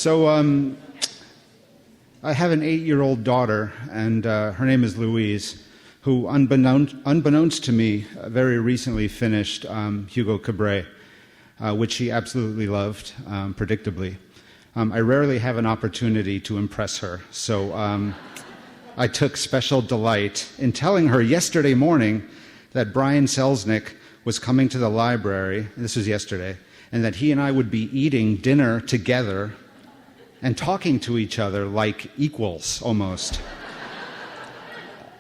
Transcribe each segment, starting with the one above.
So I have an 8-year-old daughter, and her name is Louise, who, unbeknownst to me, very recently finished Hugo Cabret, which she absolutely loved, predictably. I rarely have an opportunity to impress her, so I took special delight in telling her yesterday morning that Brian Selznick was coming to the library, this was yesterday, and that he and I would be eating dinner together and talking to each other like equals, almost.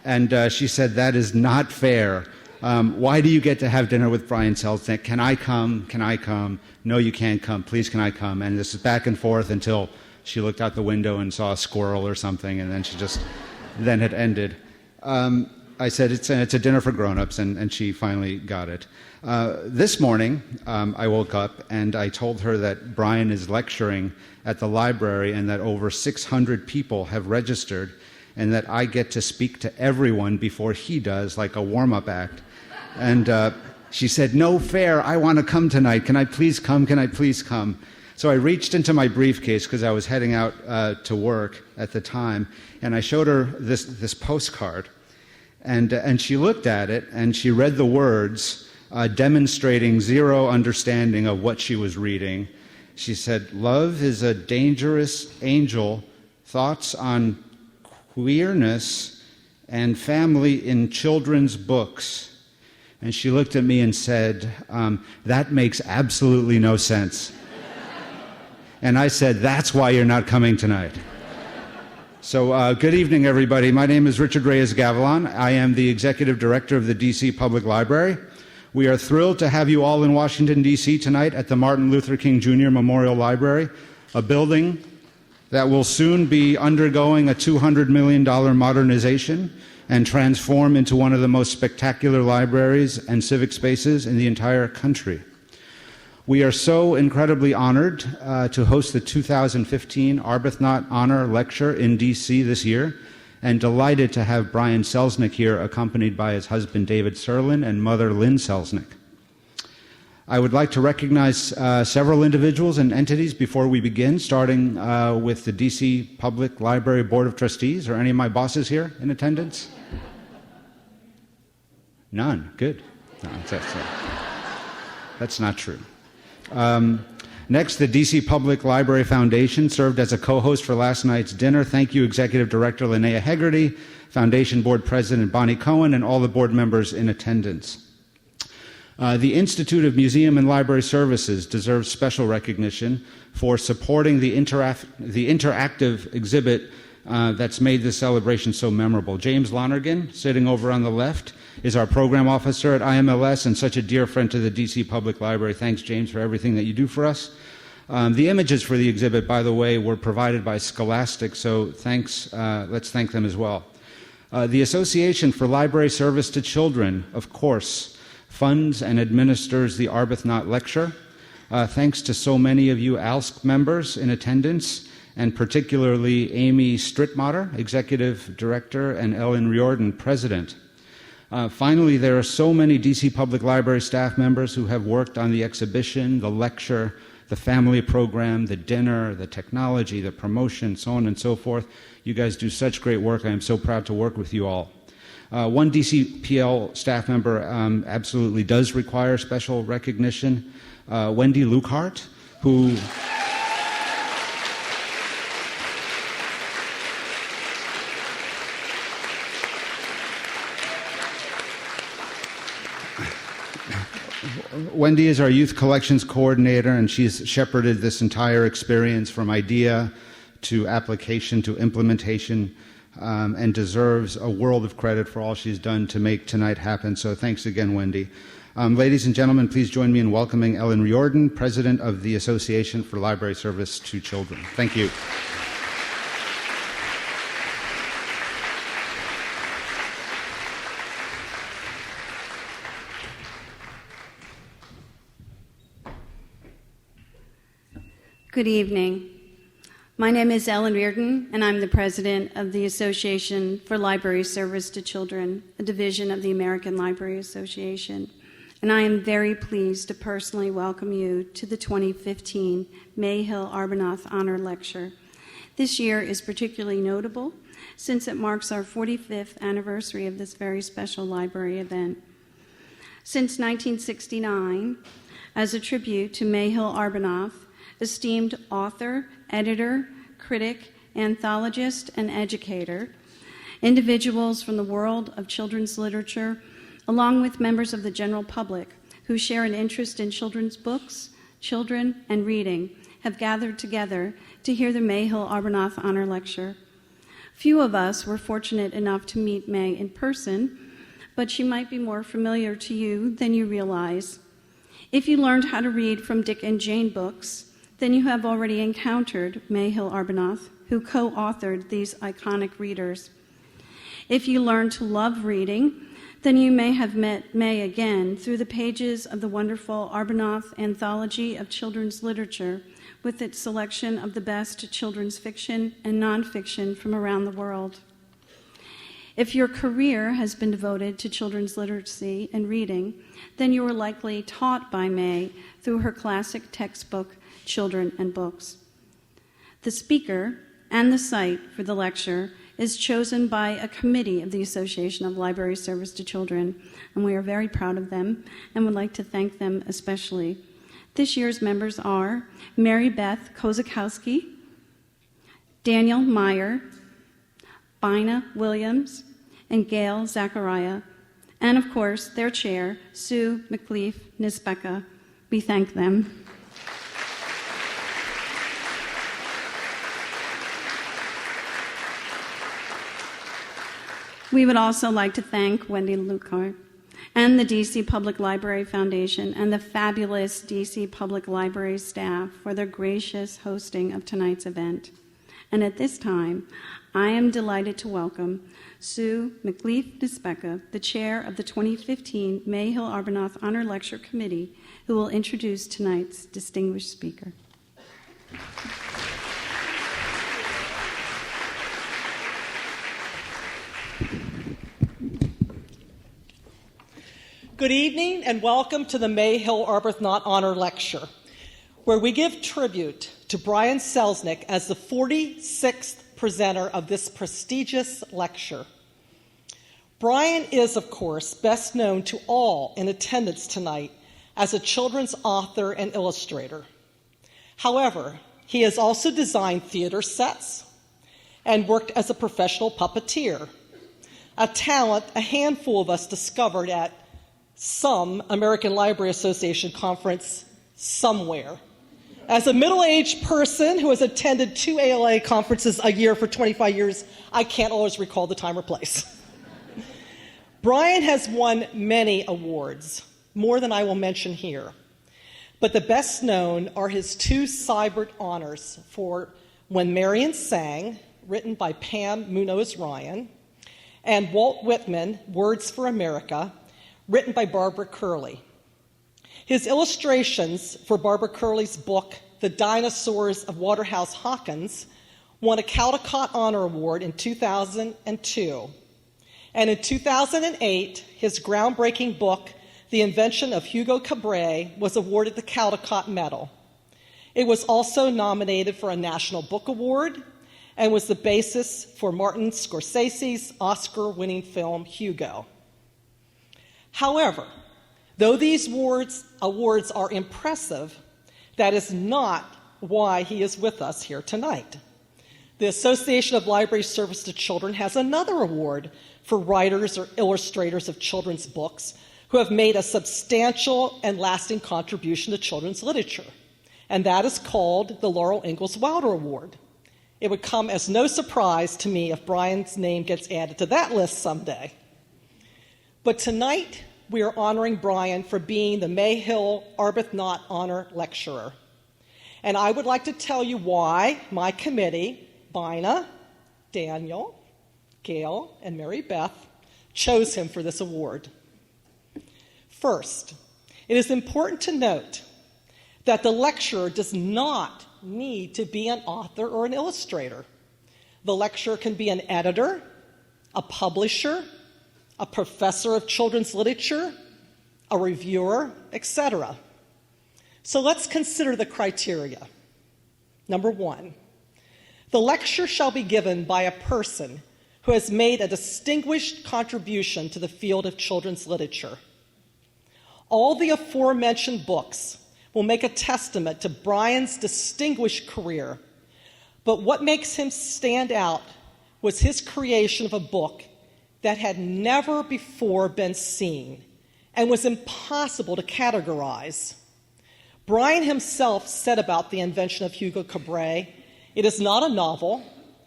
And she said, "That is not fair. Why do you get to have dinner with Brian Selznick? Can I come? Can I come? No, you can't come. Please, can I come?" And this is back and forth until she looked out the window and saw a squirrel or something, and then it ended. I said, it's a dinner for grown-ups, and she finally got it. This morning, I woke up and I told her that Brian is lecturing at the library and that over 600 people have registered and that I get to speak to everyone before he does, like a warm-up act. And she said, "No fair, I want to come tonight. Can I please come? Can I please come?" So I reached into my briefcase because I was heading out to work at the time, and I showed her this postcard. And she looked at it, and she read the words, demonstrating zero understanding of what she was reading. She said, "Love is a dangerous angel, thoughts on queerness and family in children's books." And she looked at me and said, "That makes absolutely no sense." And I said, "That's why you're not coming tonight." So good evening, everybody. My name is Richard Reyes-Gavilan. I am the Executive Director of the D.C. Public Library. We are thrilled to have you all in Washington, D.C. tonight at the Martin Luther King Jr. Memorial Library, a building that will soon be undergoing a $200 million modernization and transform into one of the most spectacular libraries and civic spaces in the entire country. We are so incredibly honored to host the 2015 Arbuthnot Honor Lecture in D.C. this year, and delighted to have Brian Selznick here, accompanied by his husband David Serlin and mother Lynn Selznick. I would like to recognize several individuals and entities before we begin, starting with the D.C. Public Library Board of Trustees. Are any of my bosses here in attendance? None. Good. No, that's not true. Next, the D.C. Public Library Foundation served as a co-host for last night's dinner. Thank you, Executive Director Linnea Hegarty, Foundation Board President Bonnie Cohen, and all the board members in attendance. The Institute of Museum and Library Services deserves special recognition for supporting the interactive exhibit that's made this celebration so memorable. James Lonergan, sitting over on the left, is our program officer at IMLS and such a dear friend to the D.C. Public Library. Thanks, James, for everything that you do for us. The images for the exhibit, by the way, were provided by Scholastic, so thanks. Let's thank them as well. The Association for Library Service to Children, of course, funds and administers the Arbuthnot Lecture. Thanks to so many of you ALSC members in attendance, and particularly Amy Strittmatter, Executive Director, and Ellen Riordan, President. Finally, there are so many D.C. Public Library staff members who have worked on the exhibition, the lecture, the family program, the dinner, the technology, the promotion, so on and so forth. You guys do such great work. I am so proud to work with you all. One DCPL staff member absolutely does require special recognition, Wendy Lukehart, who... Wendy is our youth collections coordinator, and she's shepherded this entire experience from idea to application to implementation, and deserves a world of credit for all she's done to make tonight happen. So thanks again, Wendy. Ladies and gentlemen, please join me in welcoming Ellen Riordan, President of the Association for Library Service to Children. Thank you. Good evening. My name is Ellen Riordan, and I'm the president of the Association for Library Service to Children, a division of the American Library Association. and I am very pleased to personally welcome you to the 2015 Mayhill Arbuthnot Honor Lecture. This year is particularly notable since it marks our 45th anniversary of this very special library event. Since 1969, as a tribute to Mayhill Arbuthnot, esteemed author, editor, critic, anthologist, and educator, individuals from the world of children's literature, along with members of the general public who share an interest in children's books, children, and reading, have gathered together to hear the Mayhill Arbuthnot Honor Lecture. Few of us were fortunate enough to meet May in person, but she might be more familiar to you than you realize. If you learned how to read from Dick and Jane books, then you have already encountered Mayhill Arbuthnot, who co-authored these iconic readers. If you learned to love reading, then you may have met May again through the pages of the wonderful Arbuthnot Anthology of Children's Literature, with its selection of the best children's fiction and nonfiction from around the world. If your career has been devoted to children's literacy and reading, then you were likely taught by May through her classic textbook, Children and Books. The speaker and the site for the lecture is chosen by a committee of the Association of Library Service to Children, and we are very proud of them and would like to thank them especially. This year's members are Mary Beth Kozakowski, Daniel Meyer, Bina Williams, and Gail Zachariah, and of course their chair, Sue McLeaf Nisbecka. We thank them. We would also like to thank Wendy Lucart and the DC Public Library Foundation and the fabulous DC Public Library staff for their gracious hosting of tonight's event. And at this time, I am delighted to welcome Sue McLeaf Nisbecka, the chair of the 2015 Mayhill Arbuthnot Honor Lecture Committee, who will introduce tonight's distinguished speaker. Good evening and welcome to the Mayhill Arbuthnot Honor Lecture, where we give tribute to Brian Selznick as the 46th presenter of this prestigious lecture. Brian is, of course, best known to all in attendance tonight as a children's author and illustrator. However, he has also designed theater sets and worked as a professional puppeteer, a talent a handful of us discovered at some American Library Association conference somewhere. As a middle-aged person who has attended 2 ALA conferences a year for 25 years, I can't always recall the time or place. Brian has won many awards, more than I will mention here. But the best known are his 2 Sybert honors for When Marion Sang, written by Pam Munoz Ryan, and Walt Whitman, Words for America, written by Barbara Curley. His illustrations for Barbara Curley's book, The Dinosaurs of Waterhouse Hawkins, won a Caldecott Honor Award in 2002. And in 2008, his groundbreaking book, The Invention of Hugo Cabret, was awarded the Caldecott Medal. It was also nominated for a National Book Award and was the basis for Martin Scorsese's Oscar-winning film, Hugo. However, though these awards are impressive, that is not why he is with us here tonight. The Association of Library Service to Children has another award for writers or illustrators of children's books who have made a substantial and lasting contribution to children's literature, and that is called the Laurel Ingalls Wilder Award. It would come as no surprise to me if Brian's name gets added to that list someday. But tonight, we are honoring Brian for being the Mayhill Arbuthnot Honor Lecturer. And I would like to tell you why my committee, Bina, Daniel, Gail, and Mary Beth, chose him for this award. First, it is important to note that the lecturer does not need to be an author or an illustrator. The lecturer can be an editor, a publisher, a professor of children's literature, a reviewer, etc. So let's consider the criteria. Number 1, the lecture shall be given by a person who has made a distinguished contribution to the field of children's literature. All the aforementioned books will make a testament to Brian's distinguished career, but what makes him stand out was his creation of a book that had never before been seen and was impossible to categorize. Brian himself said about the invention of Hugo Cabret, "It is not a novel,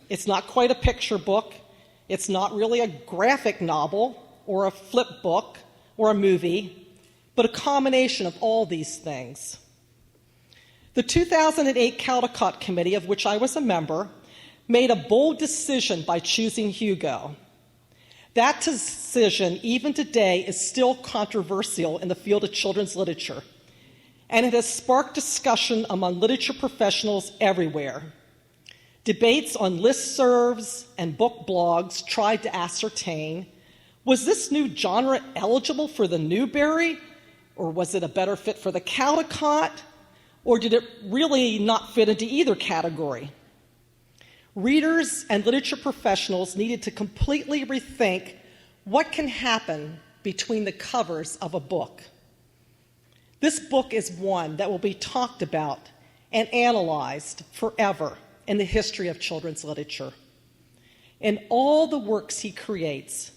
it's not quite a picture book, it's not really a graphic novel or a flip book or a movie, but a combination of all these things." The 2008 Caldecott Committee, of which I was a member, made a bold decision by choosing Hugo. That decision, even today, is still controversial in the field of children's literature, and it has sparked discussion among literature professionals everywhere. Debates on listservs and book blogs tried to ascertain, was this new genre eligible for the Newbery, or was it a better fit for the Caldecott, or did it really not fit into either category? Readers and literature professionals needed to completely rethink what can happen between the covers of a book. This book is one that will be talked about and analyzed forever in the history of children's literature. In all the works he creates,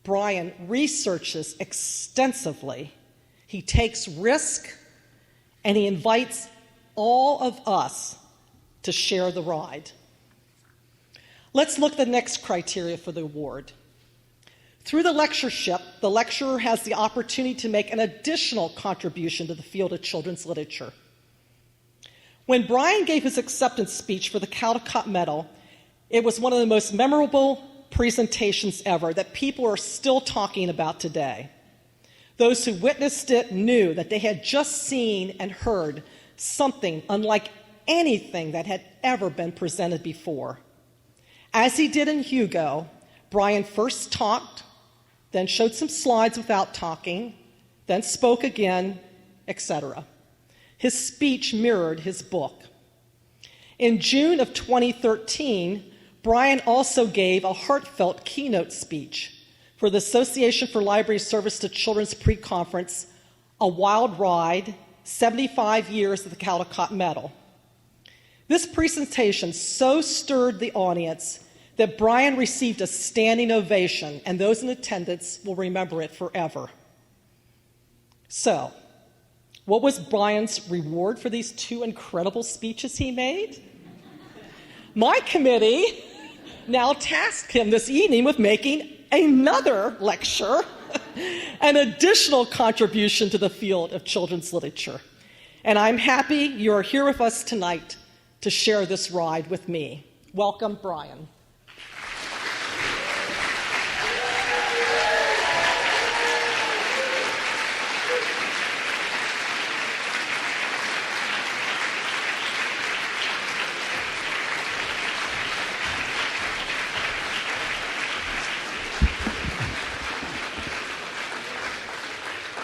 Brian researches extensively, he takes risk, and he invites all of us to share the ride. Let's look at the next criteria for the award. Through the lectureship, the lecturer has the opportunity to make an additional contribution to the field of children's literature. When Brian gave his acceptance speech for the Caldecott Medal, it was one of the most memorable presentations ever that people are still talking about today. Those who witnessed it knew that they had just seen and heard something unlike anything that had ever been presented before. As he did in Hugo, Brian first talked, then showed some slides without talking, then spoke again, etc. His speech mirrored his book. In June of 2013, Brian also gave a heartfelt keynote speech for the Association for Library Service to Children's Pre-Conference, A Wild Ride, 75 Years of the Caldecott Medal. This presentation so stirred the audience that Brian received a standing ovation, and those in attendance will remember it forever. So, what was Brian's reward for these two incredible speeches he made? My committee now tasked him this evening with making another lecture, an additional contribution to the field of children's literature. And I'm happy you're here with us tonight to share this ride with me. Welcome, Brian.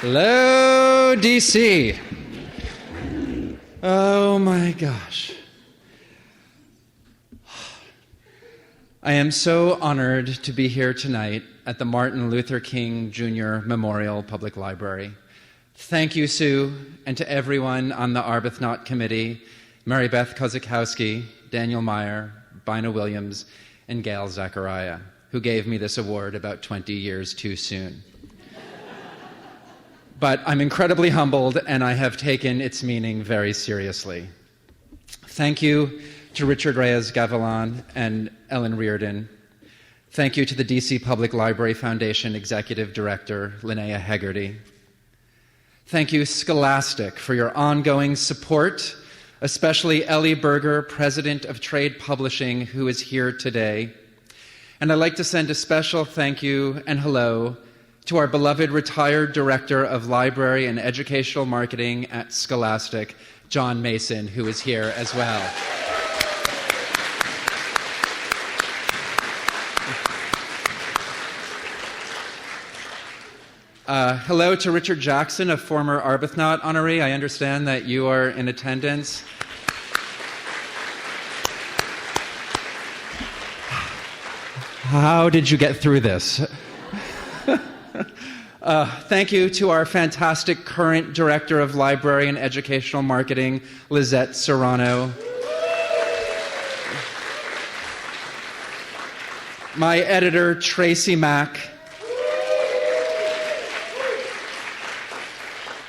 Hello, DC. Oh my gosh. I am so honored to be here tonight at the Martin Luther King Jr. Memorial Public Library. Thank you, Sue, and to everyone on the Arbuthnot Committee, Mary Beth Kozakowski, Daniel Meyer, Bina Williams, and Gail Zachariah, who gave me this award about 20 years too soon. But I'm incredibly humbled, and I have taken its meaning very seriously. Thank you to Richard Reyes-Gavilan and Ellen Reardon. Thank you to the DC Public Library Foundation Executive Director, Linnea Hegarty. Thank you, Scholastic, for your ongoing support, especially Ellie Berger, President of Trade Publishing, who is here today. And I'd like to send a special thank you and hello to our beloved retired Director of Library and Educational Marketing at Scholastic, John Mason, who is here as well. Hello to Richard Jackson, a former Arbuthnot honoree. I understand that you are in attendance. How did you get through this? Thank you to our fantastic current Director of Library and Educational Marketing, Lizette Serrano. My editor, Tracy Mack.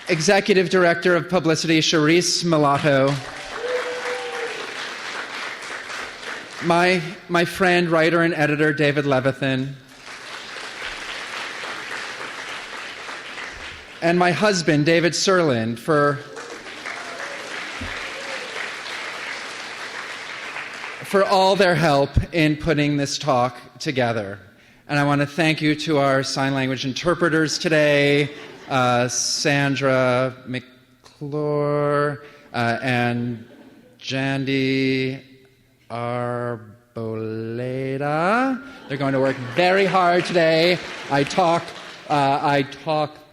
Executive Director of Publicity, Charisse Mulatto. My friend, writer, and editor, David Levithan. And my husband, David Serlin, for all their help in putting this talk together. And I want to thank you to our sign language interpreters today, Sandra McClure and Jandy Arboleda. They're going to work very hard today. I talk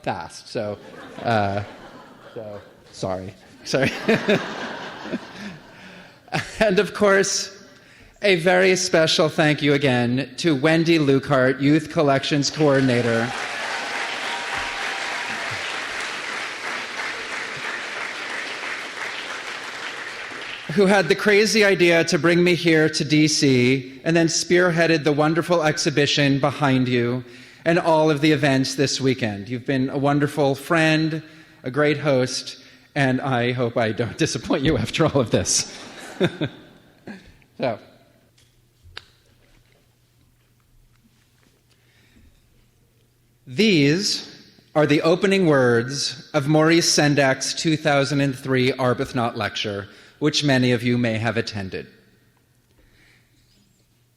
fast, so sorry. And of course, a very special thank you again to Wendy Lukehart, Youth Collections Coordinator, who had the crazy idea to bring me here to DC and then spearheaded the wonderful exhibition behind you and all of the events this weekend. You've been a wonderful friend, a great host, and I hope I don't disappoint you after all of this. So, these are the opening words of Maurice Sendak's 2003 Arbuthnot lecture, which many of you may have attended.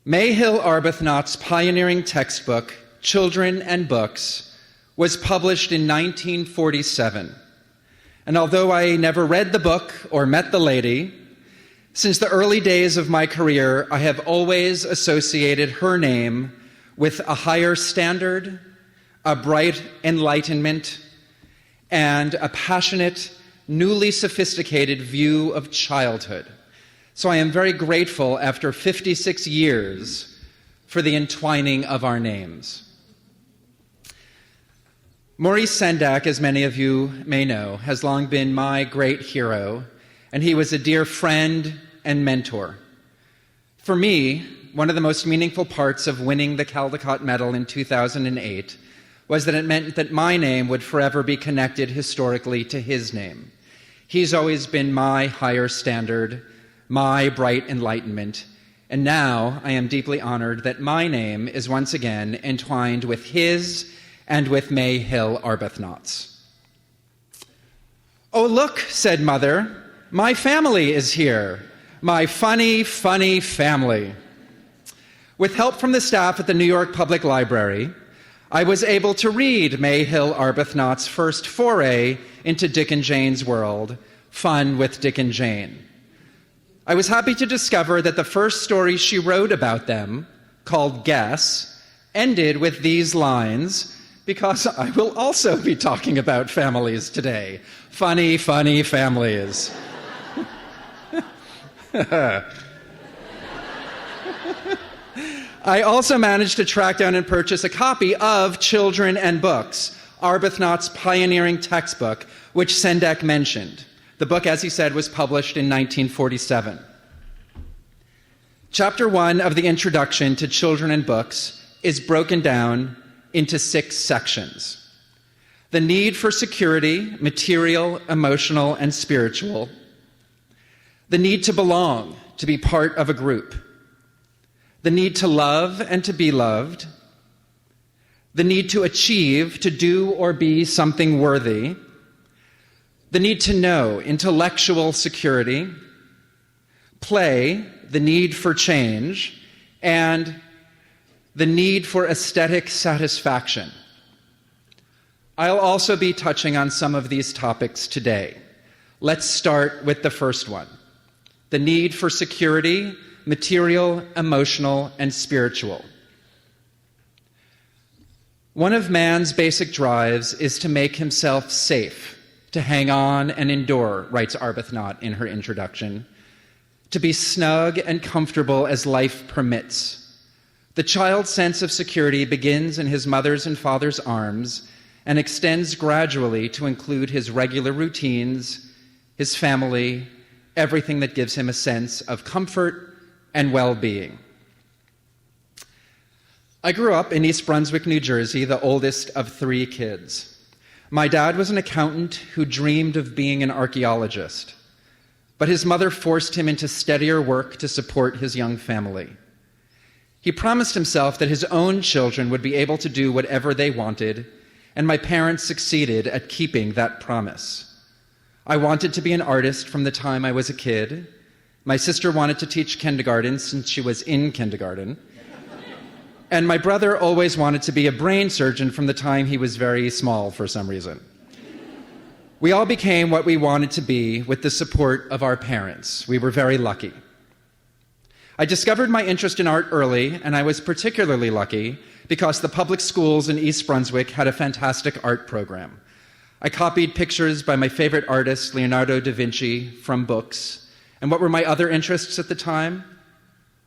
Mayhill Arbuthnot's pioneering textbook, Children and Books, was published in 1947. And although I never read the book or met the lady, since the early days of my career, I have always associated her name with a higher standard, a bright enlightenment, and a passionate, newly sophisticated view of childhood. So I am very grateful after 56 years for the entwining of our names. Maurice Sendak, as many of you may know, has long been my great hero, and he was a dear friend and mentor. For me, one of the most meaningful parts of winning the Caldecott Medal in 2008 was that it meant that my name would forever be connected historically to his name. He's always been my higher standard, my bright enlightenment, and now I am deeply honored that my name is once again entwined with his and with Mayhill Arbuthnot's. "Oh, look," said Mother, "my family is here. My funny, funny family." With help from the staff at the New York Public Library, I was able to read Mayhill Arbuthnot's first foray into Dick and Jane's world, Fun with Dick and Jane. I was happy to discover that the first story she wrote about them, called Guess, ended with these lines, because I will also be talking about families today. Funny, funny families. I also managed to track down and purchase a copy of Children and Books, Arbuthnot's pioneering textbook, which Sendak mentioned. The book, as he said, was published in 1947. Chapter 1 of the introduction to Children and Books is broken down into 6 sections. The need for security, material, emotional, and spiritual. The need to belong, to be part of a group. The need to love and to be loved. The need to achieve, to do or be something worthy. The need to know, intellectual security. Play, the need for change. And the need for aesthetic satisfaction. I'll also be touching on some of these topics today. Let's start with the first one. The need for security, material, emotional, and spiritual. One of man's basic drives is to make himself safe, to hang on and endure, writes Arbuthnot in her introduction, to be snug and comfortable as life permits. The child's sense of security begins in his mother's and father's arms and extends gradually to include his regular routines, his family, everything that gives him a sense of comfort and well-being. I grew up in East Brunswick, New Jersey, the oldest of 3 kids. My dad was an accountant who dreamed of being an archaeologist, but his mother forced him into steadier work to support his young family. He promised himself that his own children would be able to do whatever they wanted, and my parents succeeded at keeping that promise. I wanted to be an artist from the time I was a kid. My sister wanted to teach kindergarten since she was in kindergarten. And my brother always wanted to be a brain surgeon from the time he was very small for some reason. We all became what we wanted to be with the support of our parents. We were very lucky. I discovered my interest in art early, and I was particularly lucky because the public schools in East Brunswick had a fantastic art program. I copied pictures by my favorite artist, Leonardo da Vinci, from books. And what were my other interests at the time?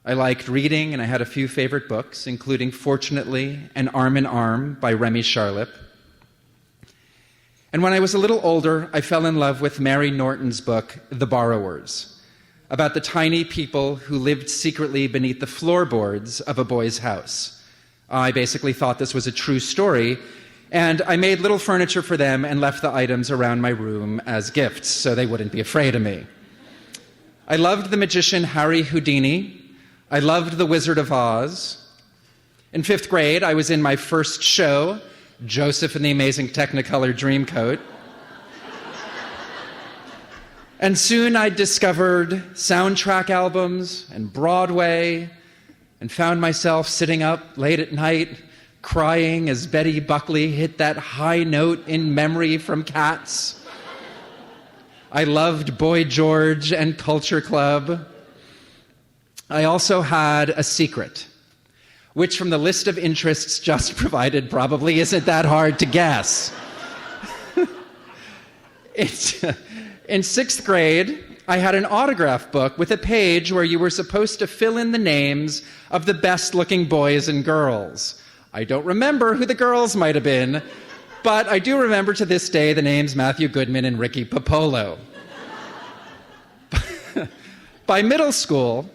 I liked reading, and I had a few favorite books, including Fortunately and Arm in Arm by Remy Charlip. And when I was a little older, I fell in love with Mary Norton's book, The Borrowers, about the tiny people who lived secretly beneath the floorboards of a boy's house. I basically thought this was a true story, and I made little furniture for them and left the items around my room as gifts so they wouldn't be afraid of me. I loved the magician Harry Houdini. I loved The Wizard of Oz. In 5th grade, I was in my first show, Joseph and the Amazing Technicolor Dreamcoat. And soon I discovered soundtrack albums and Broadway and found myself sitting up late at night crying as Betty Buckley hit that high note in memory from Cats. I loved Boy George and Culture Club. I also had a secret, which from the list of interests just provided probably isn't that hard to guess. In 6th grade, I had an autograph book with a page where you were supposed to fill in the names of the best-looking boys and girls. I don't remember who the girls might have been, but I do remember to this day the names Matthew Goodman and Ricky Popolo. By middle school,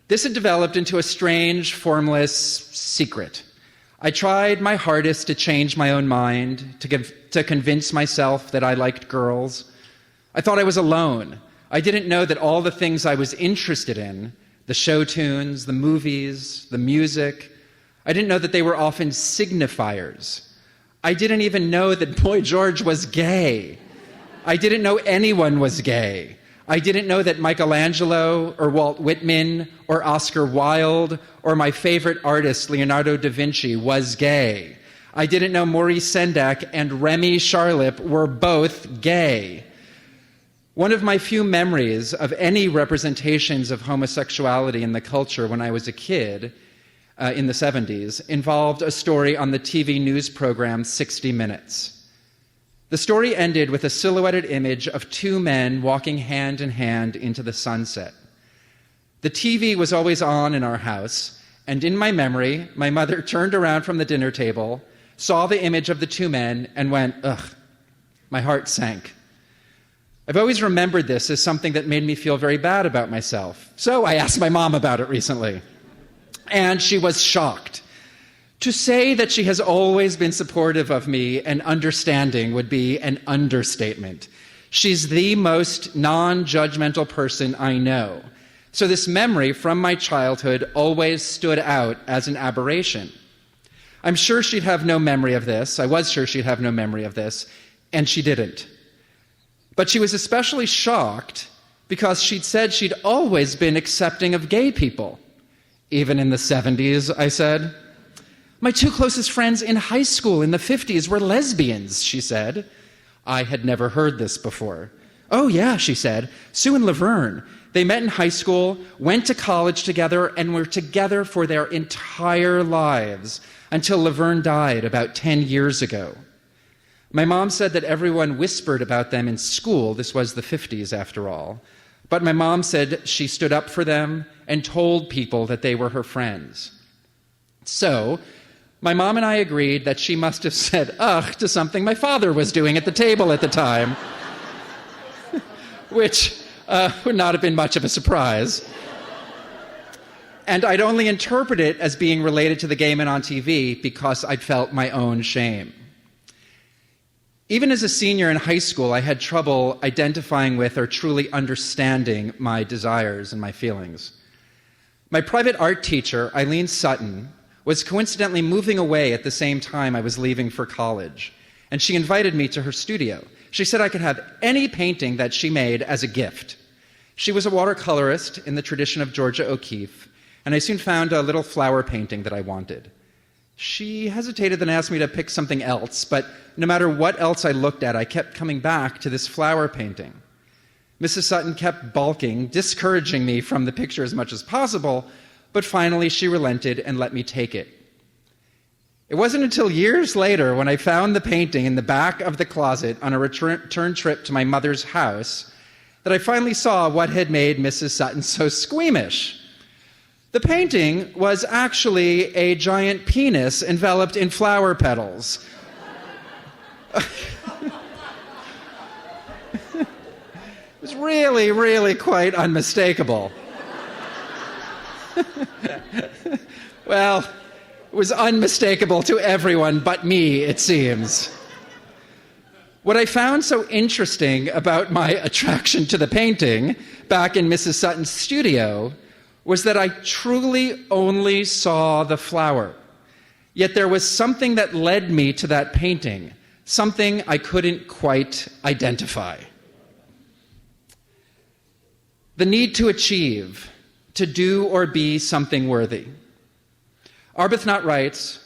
this had developed into a strange, formless secret. I tried my hardest to change my own mind, to convince myself that I liked girls. I thought I was alone. I didn't know that all the things I was interested in, the show tunes, the movies, the music, I didn't know that they were often signifiers. I didn't even know that Boy George was gay. I didn't know anyone was gay. I didn't know that Michelangelo or Walt Whitman or Oscar Wilde or my favorite artist, Leonardo da Vinci, was gay. I didn't know Maurice Sendak and Remy Charlip were both gay. One of my few memories of any representations of homosexuality in the culture when I was a kid in the 70s involved a story on the TV news program 60 Minutes. The story ended with a silhouetted image of 2 men walking hand in hand into the sunset. The TV was always on in our house, and in my memory, my mother turned around from the dinner table, saw the image of the 2 men, and went, ugh. My heart sank. I've always remembered this as something that made me feel very bad about myself. So I asked my mom about it recently, and she was shocked. To say that she has always been supportive of me and understanding would be an understatement. She's the most non-judgmental person I know. So this memory from my childhood always stood out as an aberration. I'm sure she'd have no memory of this. I was sure she'd have no memory of this, and she didn't. But she was especially shocked because she'd said she'd always been accepting of gay people. Even in the 70s, I said. My 2 closest friends in high school in the 50s were lesbians, she said. I had never heard this before. "Oh, yeah," she said. "Sue and Laverne. They met in high school, went to college together, and were together for their entire lives until Laverne died about 10 years ago. My mom said that everyone whispered about them in school. This was the 50s, after all. But my mom said she stood up for them and told people that they were her friends. So, my mom and I agreed that she must have said ugh to something my father was doing at the table at the time, which would not have been much of a surprise. And I'd only interpret it as being related to the gay men on TV because I'd felt my own shame. Even as a senior in high school, I had trouble identifying with or truly understanding my desires and my feelings. My private art teacher, Eileen Sutton, was coincidentally moving away at the same time I was leaving for college, and she invited me to her studio. She said I could have any painting that she made as a gift. She was a watercolorist in the tradition of Georgia O'Keeffe, and I soon found a little flower painting that I wanted. She hesitated and asked me to pick something else, but no matter what else I looked at, I kept coming back to this flower painting. Mrs. Sutton kept balking, discouraging me from the picture as much as possible, but finally she relented and let me take it. It wasn't until years later when I found the painting in the back of the closet on a return trip to my mother's house that I finally saw what had made Mrs. Sutton so squeamish. The painting was actually a giant penis enveloped in flower petals. It was really, really quite unmistakable. Well, it was unmistakable to everyone but me, it seems. What I found so interesting about my attraction to the painting back in Mrs. Sutton's studio was that I truly only saw the flower. Yet there was something that led me to that painting, something I couldn't quite identify. The need to achieve, to do or be something worthy. Arbuthnot writes,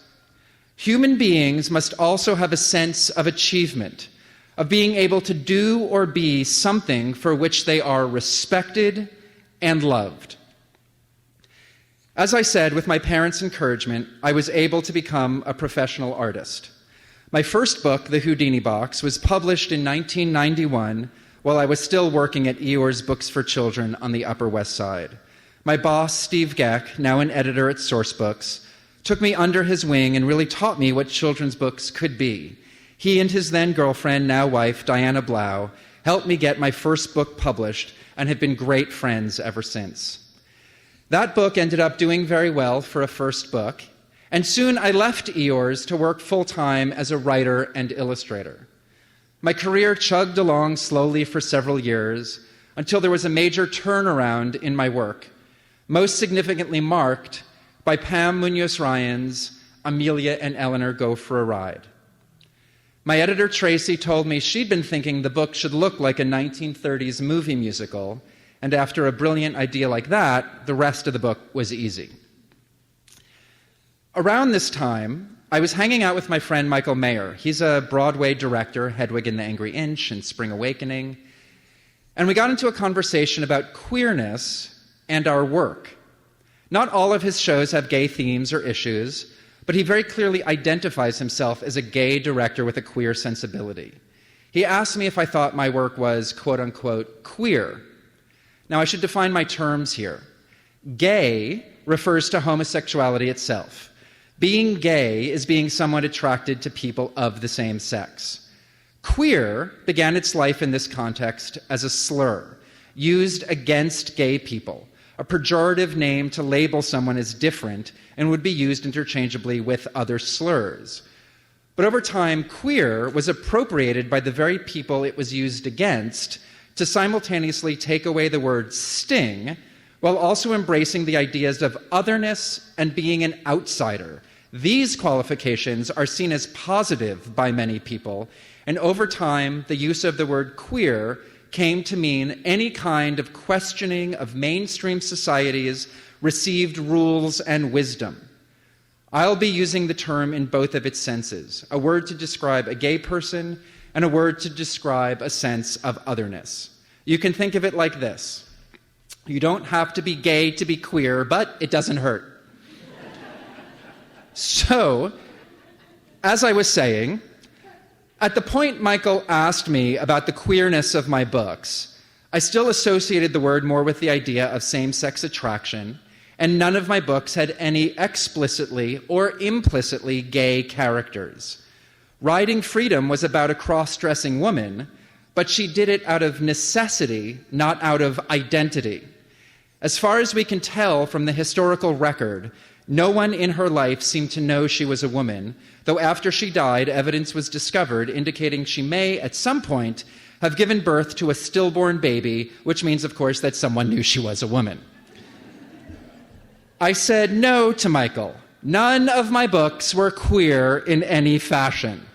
"Human beings must also have a sense of achievement, of being able to do or be something for which they are respected and loved." As I said, with my parents' encouragement, I was able to become a professional artist. My first book, The Houdini Box, was published in 1991 while I was still working at Eeyore's Books for Children on the Upper West Side. My boss, Steve Geck, now an editor at Sourcebooks, took me under his wing and really taught me what children's books could be. He and his then girlfriend, now wife, Diana Blau, helped me get my first book published and have been great friends ever since. That book ended up doing very well for a first book, and soon I left Eeyore's to work full-time as a writer and illustrator. My career chugged along slowly for several years until there was a major turnaround in my work, most significantly marked by Pam Munoz-Ryan's Amelia and Eleanor Go for a Ride. My editor, Tracy, told me she'd been thinking the book should look like a 1930s movie musical, and after a brilliant idea like that, the rest of the book was easy. Around this time, I was hanging out with my friend Michael Mayer. He's a Broadway director, Hedwig and the Angry Inch and Spring Awakening, and we got into a conversation about queerness and our work. Not all of his shows have gay themes or issues, but he very clearly identifies himself as a gay director with a queer sensibility. He asked me if I thought my work was, quote-unquote, queer. Now, I should define my terms here. Gay refers to homosexuality itself. Being gay is being somewhat attracted to people of the same sex. Queer began its life in this context as a slur, used against gay people, a pejorative name to label someone as different and would be used interchangeably with other slurs. But over time, queer was appropriated by the very people it was used against to simultaneously take away the word sting while also embracing the ideas of otherness and being an outsider. These qualifications are seen as positive by many people, and over time, the use of the word queer came to mean any kind of questioning of mainstream society's received rules and wisdom. I'll be using the term in both of its senses, a word to describe a gay person and a word to describe a sense of otherness. You can think of it like this. You don't have to be gay to be queer, but it doesn't hurt. So, as I was saying, at the point Michael asked me about the queerness of my books, I still associated the word more with the idea of same-sex attraction, and none of my books had any explicitly or implicitly gay characters. Riding Freedom was about a cross-dressing woman, but she did it out of necessity, not out of identity. As far as we can tell from the historical record, no one in her life seemed to know she was a woman, though after she died, evidence was discovered indicating she may, at some point, have given birth to a stillborn baby, which means, of course, that someone knew she was a woman. I said no to Michael. None of my books were queer in any fashion.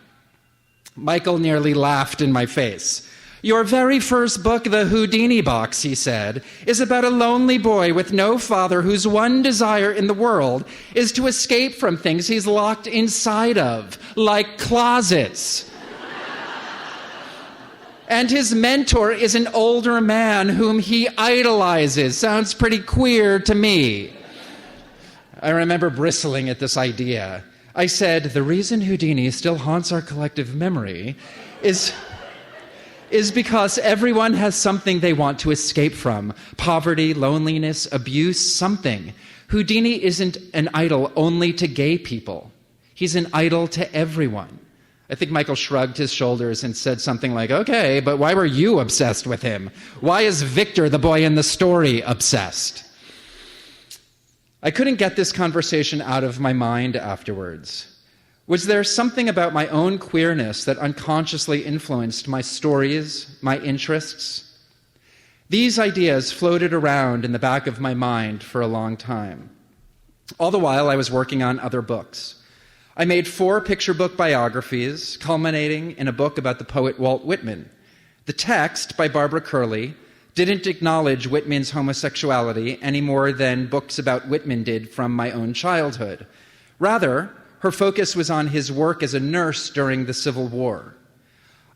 Michael nearly laughed in my face. Your very first book, The Houdini Box, he said, is about a lonely boy with no father whose one desire in the world is to escape from things he's locked inside of, like closets. And his mentor is an older man whom he idolizes. Sounds pretty queer to me. I remember bristling at this idea. I said, the reason Houdini still haunts our collective memory is because everyone has something they want to escape from. Poverty, loneliness, abuse, something. Houdini isn't an idol only to gay people. He's an idol to everyone. I think Michael shrugged his shoulders and said something like, okay, but why were you obsessed with him? Why is Victor, the boy in the story, obsessed? I couldn't get this conversation out of my mind afterwards. Was there something about my own queerness that unconsciously influenced my stories, my interests? These ideas floated around in the back of my mind for a long time. All the while, I was working on other books. I made 4 picture book biographies, culminating in a book about the poet Walt Whitman. The text, by Barbara Curley, didn't acknowledge Whitman's homosexuality any more than books about Whitman did from my own childhood. Rather, her focus was on his work as a nurse during the Civil War.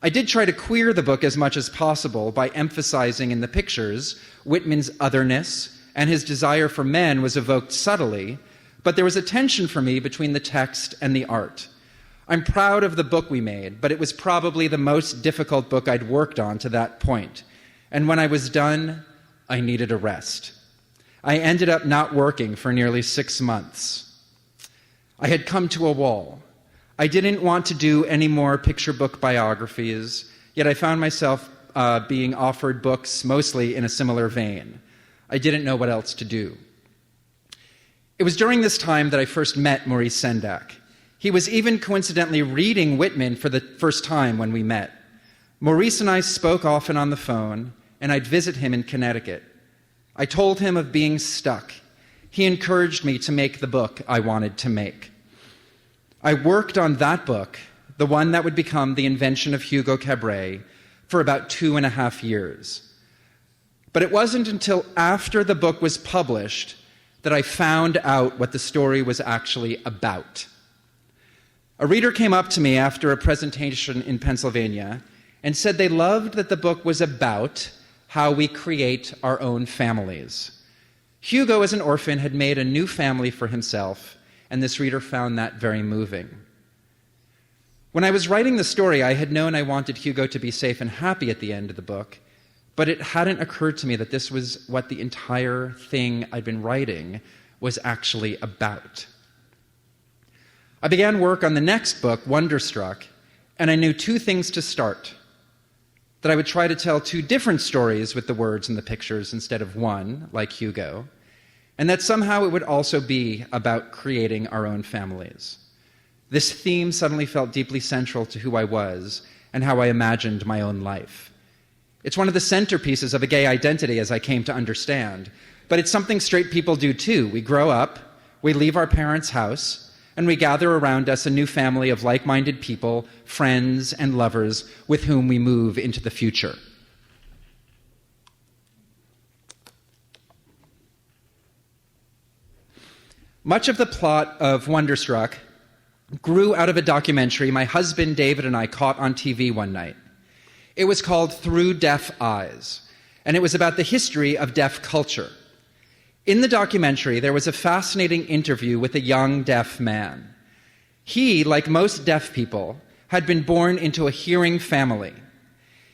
I did try to queer the book as much as possible by emphasizing in the pictures Whitman's otherness, and his desire for men was evoked subtly, but there was a tension for me between the text and the art. I'm proud of the book we made, but it was probably the most difficult book I'd worked on to that point. And when I was done, I needed a rest. I ended up not working for nearly 6 months. I had come to a wall. I didn't want to do any more picture book biographies, yet I found myself being offered books mostly in a similar vein. I didn't know what else to do. It was during this time that I first met Maurice Sendak. He was even coincidentally reading Whitman for the first time when we met. Maurice and I spoke often on the phone, and I'd visit him in Connecticut. I told him of being stuck. He encouraged me to make the book I wanted to make. I worked on that book, the one that would become The Invention of Hugo Cabret, for about 2.5 years. But it wasn't until after the book was published that I found out what the story was actually about. A reader came up to me after a presentation in Pennsylvania and said they loved that the book was about how we create our own families. Hugo, as an orphan, had made a new family for himself, and this reader found that very moving. When I was writing the story, I had known I wanted Hugo to be safe and happy at the end of the book, but it hadn't occurred to me that this was what the entire thing I'd been writing was actually about. I began work on the next book, Wonderstruck, and I knew 2 things to start. That I would try to tell 2 different stories with the words and the pictures instead of one, like Hugo, and that somehow it would also be about creating our own families. This theme suddenly felt deeply central to who I was and how I imagined my own life. It's one of the centerpieces of a gay identity, as I came to understand, but it's something straight people do too. We grow up, we leave our parents' house, and we gather around us a new family of like-minded people, friends and lovers with whom we move into the future. Much of the plot of Wonderstruck grew out of a documentary my husband David and I caught on TV one night. It was called Through Deaf Eyes, and it was about the history of deaf culture. In the documentary, there was a fascinating interview with a young deaf man. He, like most deaf people, had been born into a hearing family.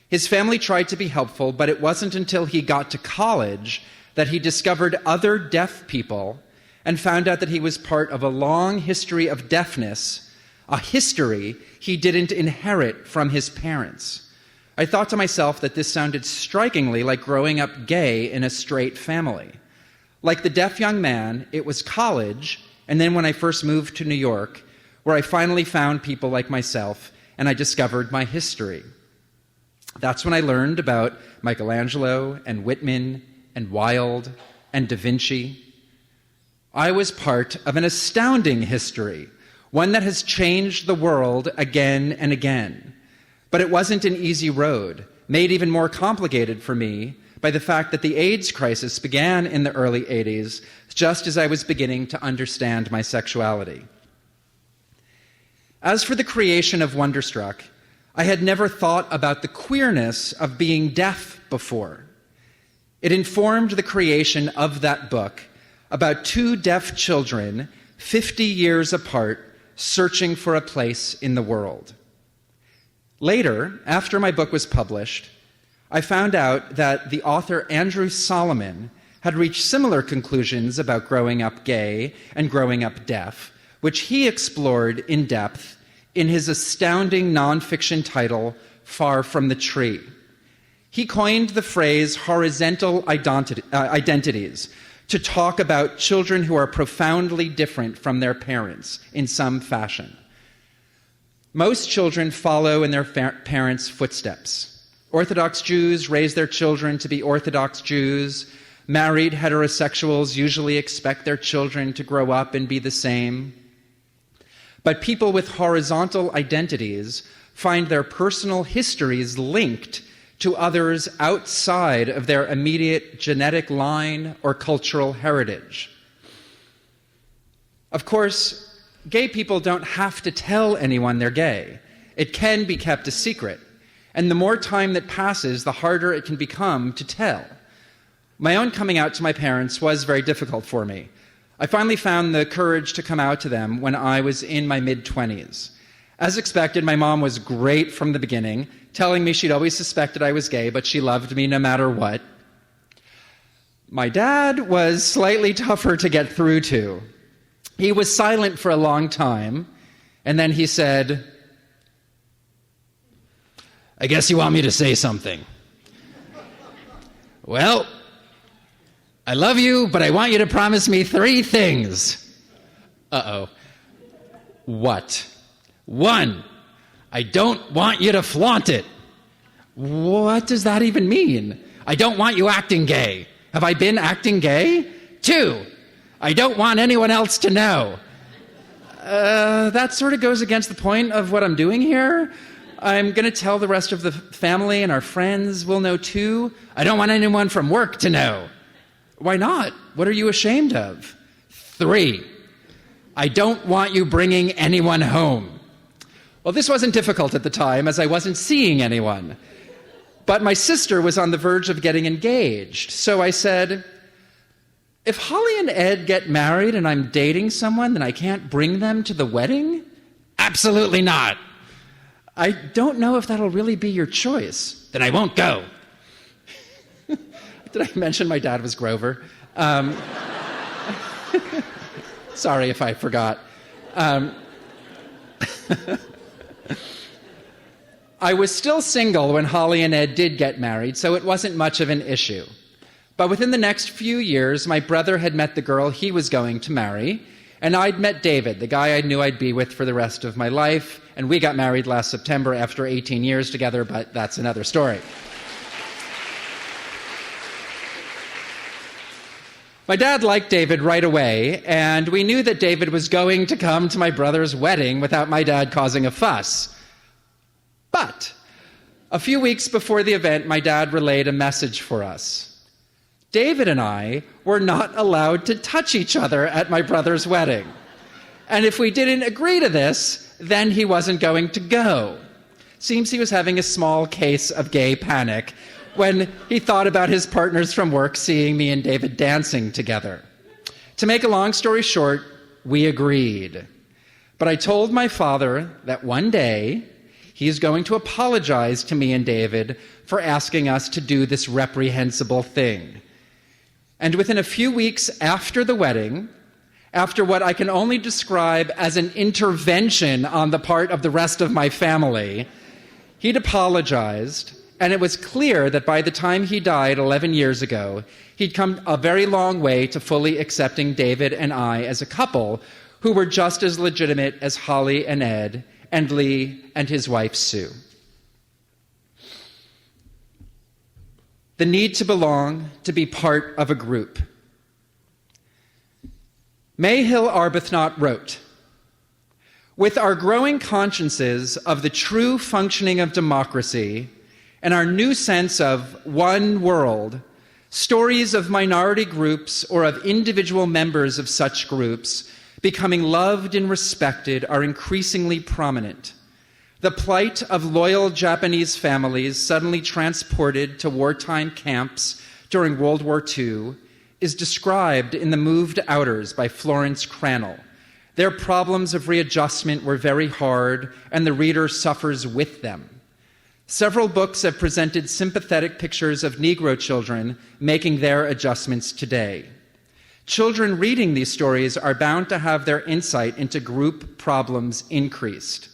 His family tried to be helpful, but it wasn't until he got to college that he discovered other deaf people and found out that he was part of a long history of deafness, a history he didn't inherit from his parents. I thought to myself that this sounded strikingly like growing up gay in a straight family. Like the deaf young man, it was college, and then when I first moved to New York, where I finally found people like myself, and I discovered my history. That's when I learned about Michelangelo and Whitman and Wilde and Da Vinci. I was part of an astounding history, one that has changed the world again and again. But it wasn't an easy road, made even more complicated for me by the fact that the AIDS crisis began in the early 80s, just as I was beginning to understand my sexuality. As for the creation of Wonderstruck, I had never thought about the queerness of being deaf before. It informed the creation of that book about two deaf children, 50 years apart, searching for a place in the world. Later, after my book was published, I found out that the author Andrew Solomon had reached similar conclusions about growing up gay and growing up deaf, which he explored in depth in his astounding nonfiction title, Far from the Tree. He coined the phrase horizontal identities to talk about children who are profoundly different from their parents in some fashion. Most children follow in their parents' footsteps. Orthodox Jews raise their children to be Orthodox Jews. Married heterosexuals usually expect their children to grow up and be the same. But people with horizontal identities find their personal histories linked to others outside of their immediate genetic line or cultural heritage. Of course, gay people don't have to tell anyone they're gay. It can be kept a secret, and the more time that passes, the harder it can become to tell. My own coming out to my parents was very difficult for me. I finally found the courage to come out to them when I was in my mid-20s. As expected, my mom was great from the beginning, telling me she'd always suspected I was gay, but she loved me no matter what. My dad was slightly tougher to get through to. He was silent for a long time, and then he said, "I guess you want me to say something. Well, I love you, but I want you to promise me 3 things. Uh-oh. What? 1, I don't want you to flaunt it. What does that even mean? I don't want you acting gay. Have I been acting gay? 2, I don't want anyone else to know. That sort of goes against the point of what I'm doing here. I'm going to tell the rest of the family and our friends will know too. I don't want anyone from work to know. Why not? What are you ashamed of? 3, I don't want you bringing anyone home. Well, this wasn't difficult at the time as I wasn't seeing anyone. But my sister was on the verge of getting engaged. So I said, if Holly and Ed get married and I'm dating someone, then I can't bring them to the wedding? Absolutely not. I don't know if that'll really be your choice. Then I won't go. Did I mention my dad was Grover? Sorry if I forgot. I was still single when Holly and Ed did get married, so it wasn't much of an issue. But within the next few years, my brother had met the girl he was going to marry, and I'd met David, the guy I knew I'd be with for the rest of my life, and we got married last September after 18 years together, but that's another story. My dad liked David right away, and we knew that David was going to come to my brother's wedding without my dad causing a fuss. But a few weeks before the event, my dad relayed a message for us. David and I were not allowed to touch each other at my brother's wedding. And if we didn't agree to this, then he wasn't going to go. Seems he was having a small case of gay panic, when he thought about his partners from work seeing me and David dancing together. To make a long story short, we agreed. But I told my father that one day he is going to apologize to me and David for asking us to do this reprehensible thing. And within a few weeks after the wedding, after what I can only describe as an intervention on the part of the rest of my family, he'd apologized, and it was clear that by the time he died 11 years ago, he'd come a very long way to fully accepting David and I as a couple who were just as legitimate as Holly and Ed, and Lee and his wife Sue. The need to belong, to be part of a group. Mayhill Arbuthnot wrote, "With our growing consciences of the true functioning of democracy and our new sense of one world, stories of minority groups or of individual members of such groups becoming loved and respected are increasingly prominent. The plight of loyal Japanese families suddenly transported to wartime camps during World War II is described in The Moved Outers by Florence Crannell. Their problems of readjustment were very hard, and the reader suffers with them. Several books have presented sympathetic pictures of Negro children making their adjustments today. Children reading these stories are bound to have their insight into group problems increased."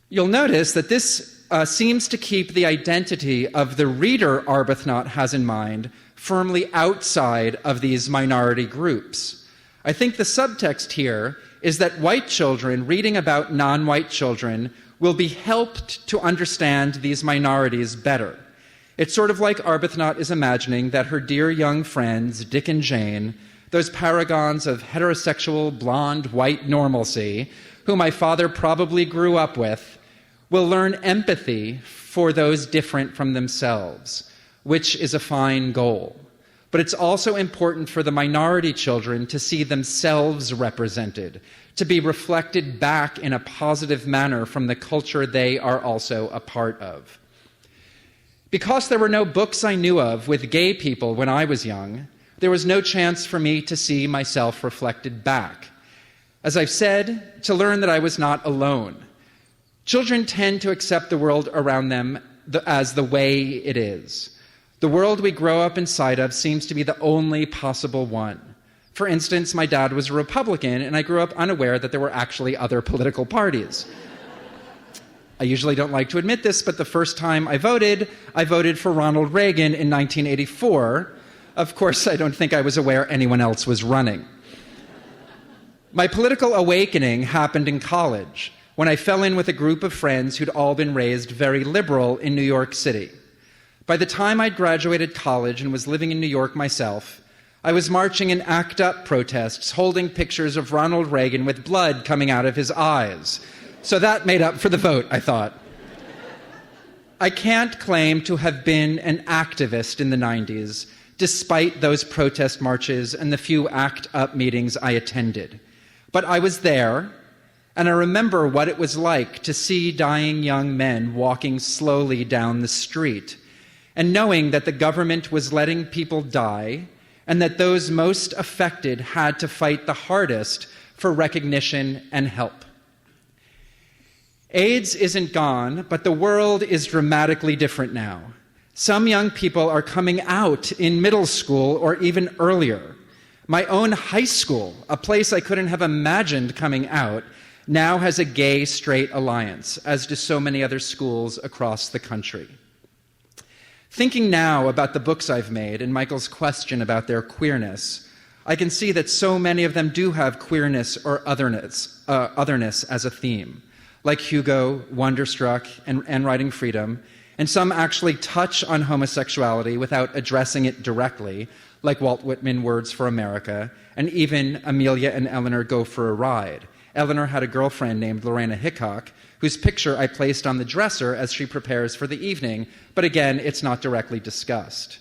You'll notice that this seems to keep the identity of the reader Arbuthnot has in mind firmly outside of these minority groups. I think the subtext here is that white children reading about non-white children will be helped to understand these minorities better. It's sort of like Arbuthnot is imagining that her dear young friends, Dick and Jane, those paragons of heterosexual, blonde, white normalcy, who my father probably grew up with, will learn empathy for those different from themselves, which is a fine goal. But it's also important for the minority children to see themselves represented, to be reflected back in a positive manner from the culture they are also a part of. Because there were no books I knew of with gay people when I was young, there was no chance for me to see myself reflected back. As I've said, to learn that I was not alone. Children tend to accept the world around them as the way it is. The world we grow up inside of seems to be the only possible one. For instance, my dad was a Republican, and I grew up unaware that there were actually other political parties. I usually don't like to admit this, but the first time I voted for Ronald Reagan in 1984. Of course, I don't think I was aware anyone else was running. My political awakening happened in college, when I fell in with a group of friends who'd all been raised very liberal in New York City. By the time I'd graduated college and was living in New York myself, I was marching in ACT UP protests, holding pictures of Ronald Reagan with blood coming out of his eyes. So that made up for the vote, I thought. I can't claim to have been an activist in the 90s, despite those protest marches and the few ACT UP meetings I attended. But I was there, and I remember what it was like to see dying young men walking slowly down the street, and knowing that the government was letting people die, and that those most affected had to fight the hardest for recognition and help. AIDS isn't gone, but the world is dramatically different now. Some young people are coming out in middle school or even earlier. My own high school, a place I couldn't have imagined coming out, now has a gay-straight alliance, as do so many other schools across the country. Thinking now about the books I've made and Michael's question about their queerness, I can see that so many of them do have queerness or otherness as a theme, like Hugo, Wonderstruck, and Writing Freedom, and some actually touch on homosexuality without addressing it directly, like Walt Whitman, Words for America, and even Amelia and Eleanor Go for a Ride. Eleanor had a girlfriend named Lorena Hickok, whose picture I placed on the dresser as she prepares for the evening, but again, it's not directly discussed.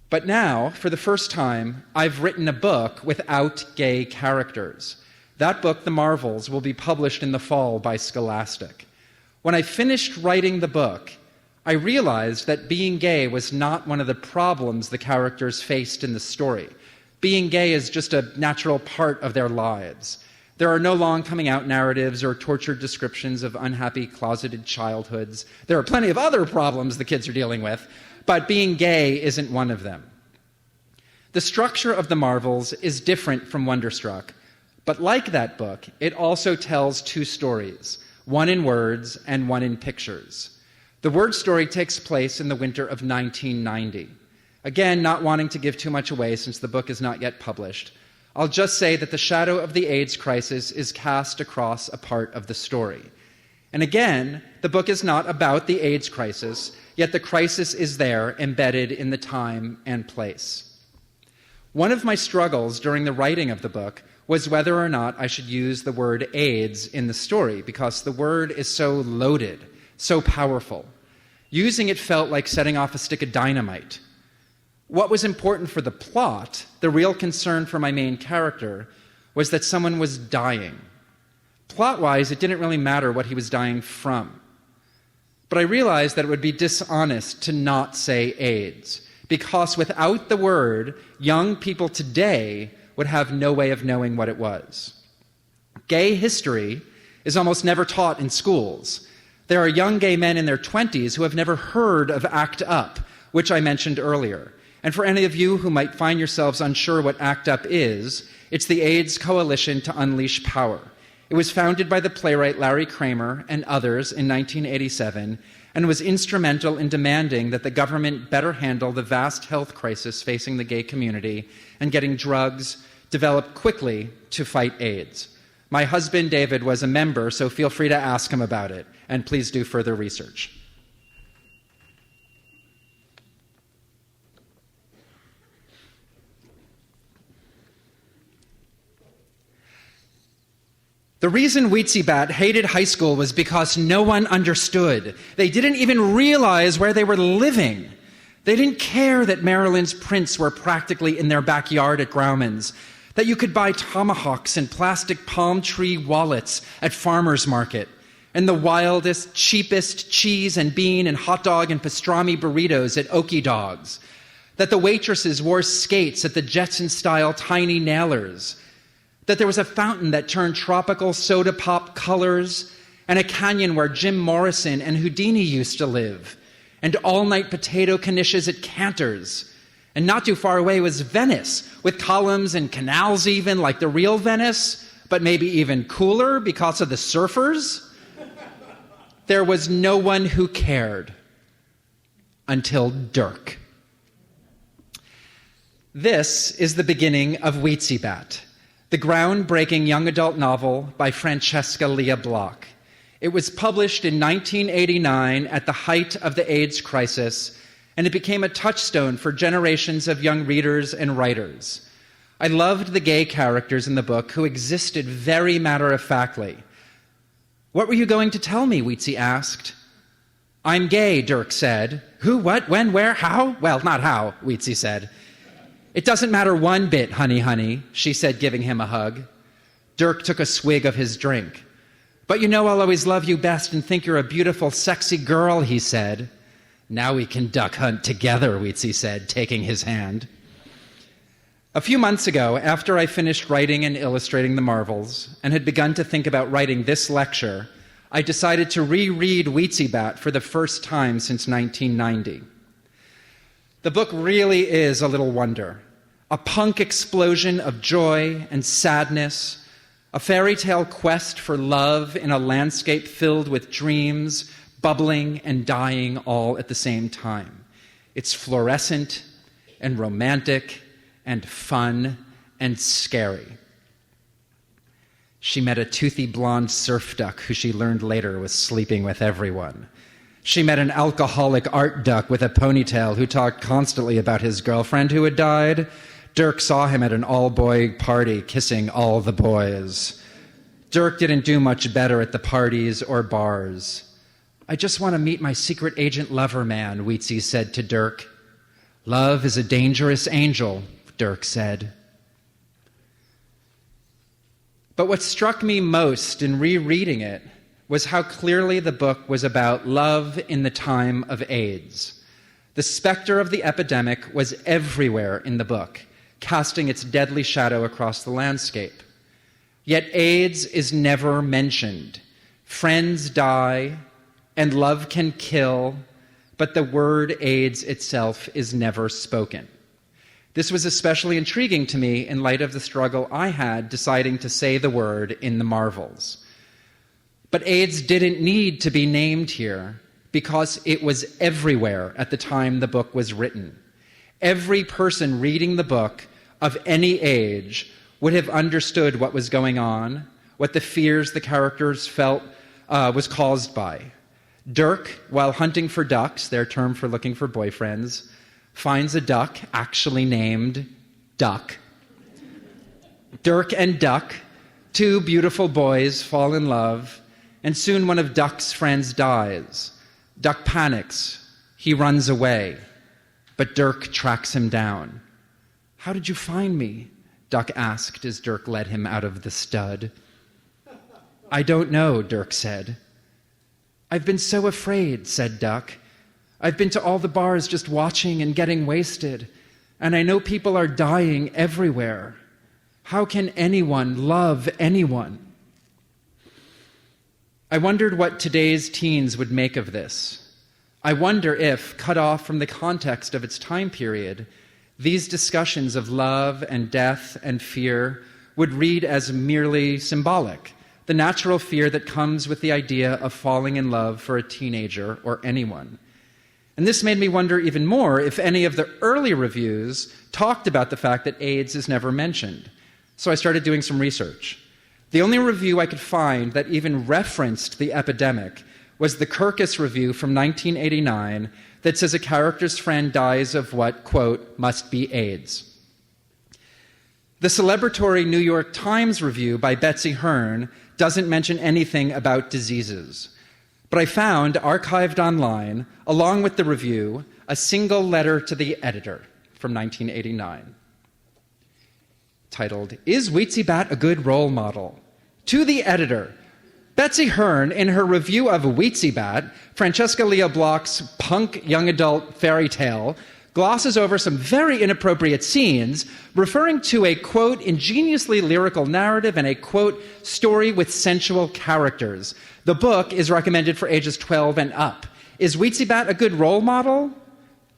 But now, for the first time, I've written a book without gay characters. That book, The Marvels, will be published in the fall by Scholastic. When I finished writing the book, I realized that being gay was not one of the problems the characters faced in the story. Being gay is just a natural part of their lives. There are no long coming out narratives or tortured descriptions of unhappy closeted childhoods. There are plenty of other problems the kids are dealing with, but being gay isn't one of them. The structure of The Marvels is different from Wonderstruck, but like that book, it also tells two stories, one in words and one in pictures. The word story takes place in the winter of 1990. Again, not wanting to give too much away since the book is not yet published, I'll just say that the shadow of the AIDS crisis is cast across a part of the story. And again, the book is not about the AIDS crisis, yet the crisis is there, embedded in the time and place. One of my struggles during the writing of the book was whether or not I should use the word AIDS in the story, because the word is so loaded, so powerful. Using it felt like setting off a stick of dynamite. What was important for the plot, the real concern for my main character, was that someone was dying. Plot-wise, it didn't really matter what he was dying from. But I realized that it would be dishonest to not say AIDS, because without the word, young people today would have no way of knowing what it was. Gay history is almost never taught in schools. There are young gay men in their 20s who have never heard of ACT UP, which I mentioned earlier. And for any of you who might find yourselves unsure what ACT UP is, it's the AIDS Coalition to Unleash Power. It was founded by the playwright Larry Kramer and others in 1987 and was instrumental in demanding that the government better handle the vast health crisis facing the gay community and getting drugs developed quickly to fight AIDS. My husband, David, was a member, so feel free to ask him about it, and please do further research. The reason Weetzie Bat hated high school was because no one understood. They didn't even realize where they were living. They didn't care that Maryland's prints were practically in their backyard at Grauman's, that you could buy tomahawks and plastic palm tree wallets at farmers market, and the wildest, cheapest cheese and bean and hot dog and pastrami burritos at Okie Dogs, that the waitresses wore skates at the Jetson-style Tiny Nailers, that there was a fountain that turned tropical soda pop colors, and a canyon where Jim Morrison and Houdini used to live, and all-night potato knishes at Cantor's. And not too far away was Venice, with columns and canals even, like the real Venice, but maybe even cooler because of the surfers. There was no one who cared until Dirk. This is the beginning of Weetzie Bat, the groundbreaking young adult novel by Francesca Lia Block. It was published in 1989 at the height of the AIDS crisis, and it became a touchstone for generations of young readers and writers. I loved the gay characters in the book who existed very matter-of-factly. "What were you going to tell me?" Weetzie asked. "I'm gay," Dirk said. "Who, what, when, where, how?" "Well, not how," Weetzie said. "It doesn't matter one bit, honey, honey," she said, giving him a hug. Dirk took a swig of his drink. "But you know I'll always love you best and think you're a beautiful, sexy girl," he said. "Now we can duck hunt together," Weetzie said, taking his hand. A few months ago, after I finished writing and illustrating The Marvels and had begun to think about writing this lecture, I decided to reread Weetzie Bat for the first time since 1990. The book really is a little wonder, a punk explosion of joy and sadness, a fairy tale quest for love in a landscape filled with dreams, bubbling and dying all at the same time. It's fluorescent and romantic and fun and scary. She met a toothy blonde surf duck who she learned later was sleeping with everyone. She met an alcoholic art duck with a ponytail who talked constantly about his girlfriend who had died. Dirk saw him at an all-boy party kissing all the boys. Dirk didn't do much better at the parties or bars. "I just want to meet my secret agent lover man," Weetzie said to Dirk. "Love is a dangerous angel," Dirk said. But what struck me most in rereading it was how clearly the book was about love in the time of AIDS. The specter of the epidemic was everywhere in the book, casting its deadly shadow across the landscape. Yet AIDS is never mentioned. Friends die, and love can kill, but the word AIDS itself is never spoken. This was especially intriguing to me in light of the struggle I had deciding to say the word in the Marvels. But AIDS didn't need to be named here because it was everywhere at the time the book was written. Every person reading the book of any age would have understood what was going on, what the fears the characters felt was caused by. Dirk, while hunting for ducks, their term for looking for boyfriends, finds a duck actually named Duck. Dirk and Duck, two beautiful boys, fall in love, and soon one of Duck's friends dies. Duck panics. He runs away, but Dirk tracks him down. "How did you find me?" Duck asked as Dirk led him out of the stud. "I don't know," Dirk said. "I've been so afraid," said Duck. "I've been to all the bars just watching and getting wasted, and I know people are dying everywhere. How can anyone love anyone?" I wondered what today's teens would make of this. I wonder if, cut off from the context of its time period, these discussions of love and death and fear would read as merely symbolic, the natural fear that comes with the idea of falling in love for a teenager or anyone. And this made me wonder even more if any of the early reviews talked about the fact that AIDS is never mentioned. So I started doing some research. The only review I could find that even referenced the epidemic was the Kirkus review from 1989 that says a character's friend dies of what, quote, must be AIDS. The celebratory New York Times review by Betsy Hearn doesn't mention anything about diseases. But I found, archived online, along with the review, a single letter to the editor from 1989, titled, "Is Weetzie Bat a Good Role Model?" To the editor, Betsy Hearn, in her review of Weetzie Bat, Francesca Lia Bloch's punk young adult fairy tale, glosses over some very inappropriate scenes, referring to a, quote, ingeniously lyrical narrative and a, quote, story with sensual characters. The book is recommended for ages 12 and up. Is Weetzie Bat a good role model?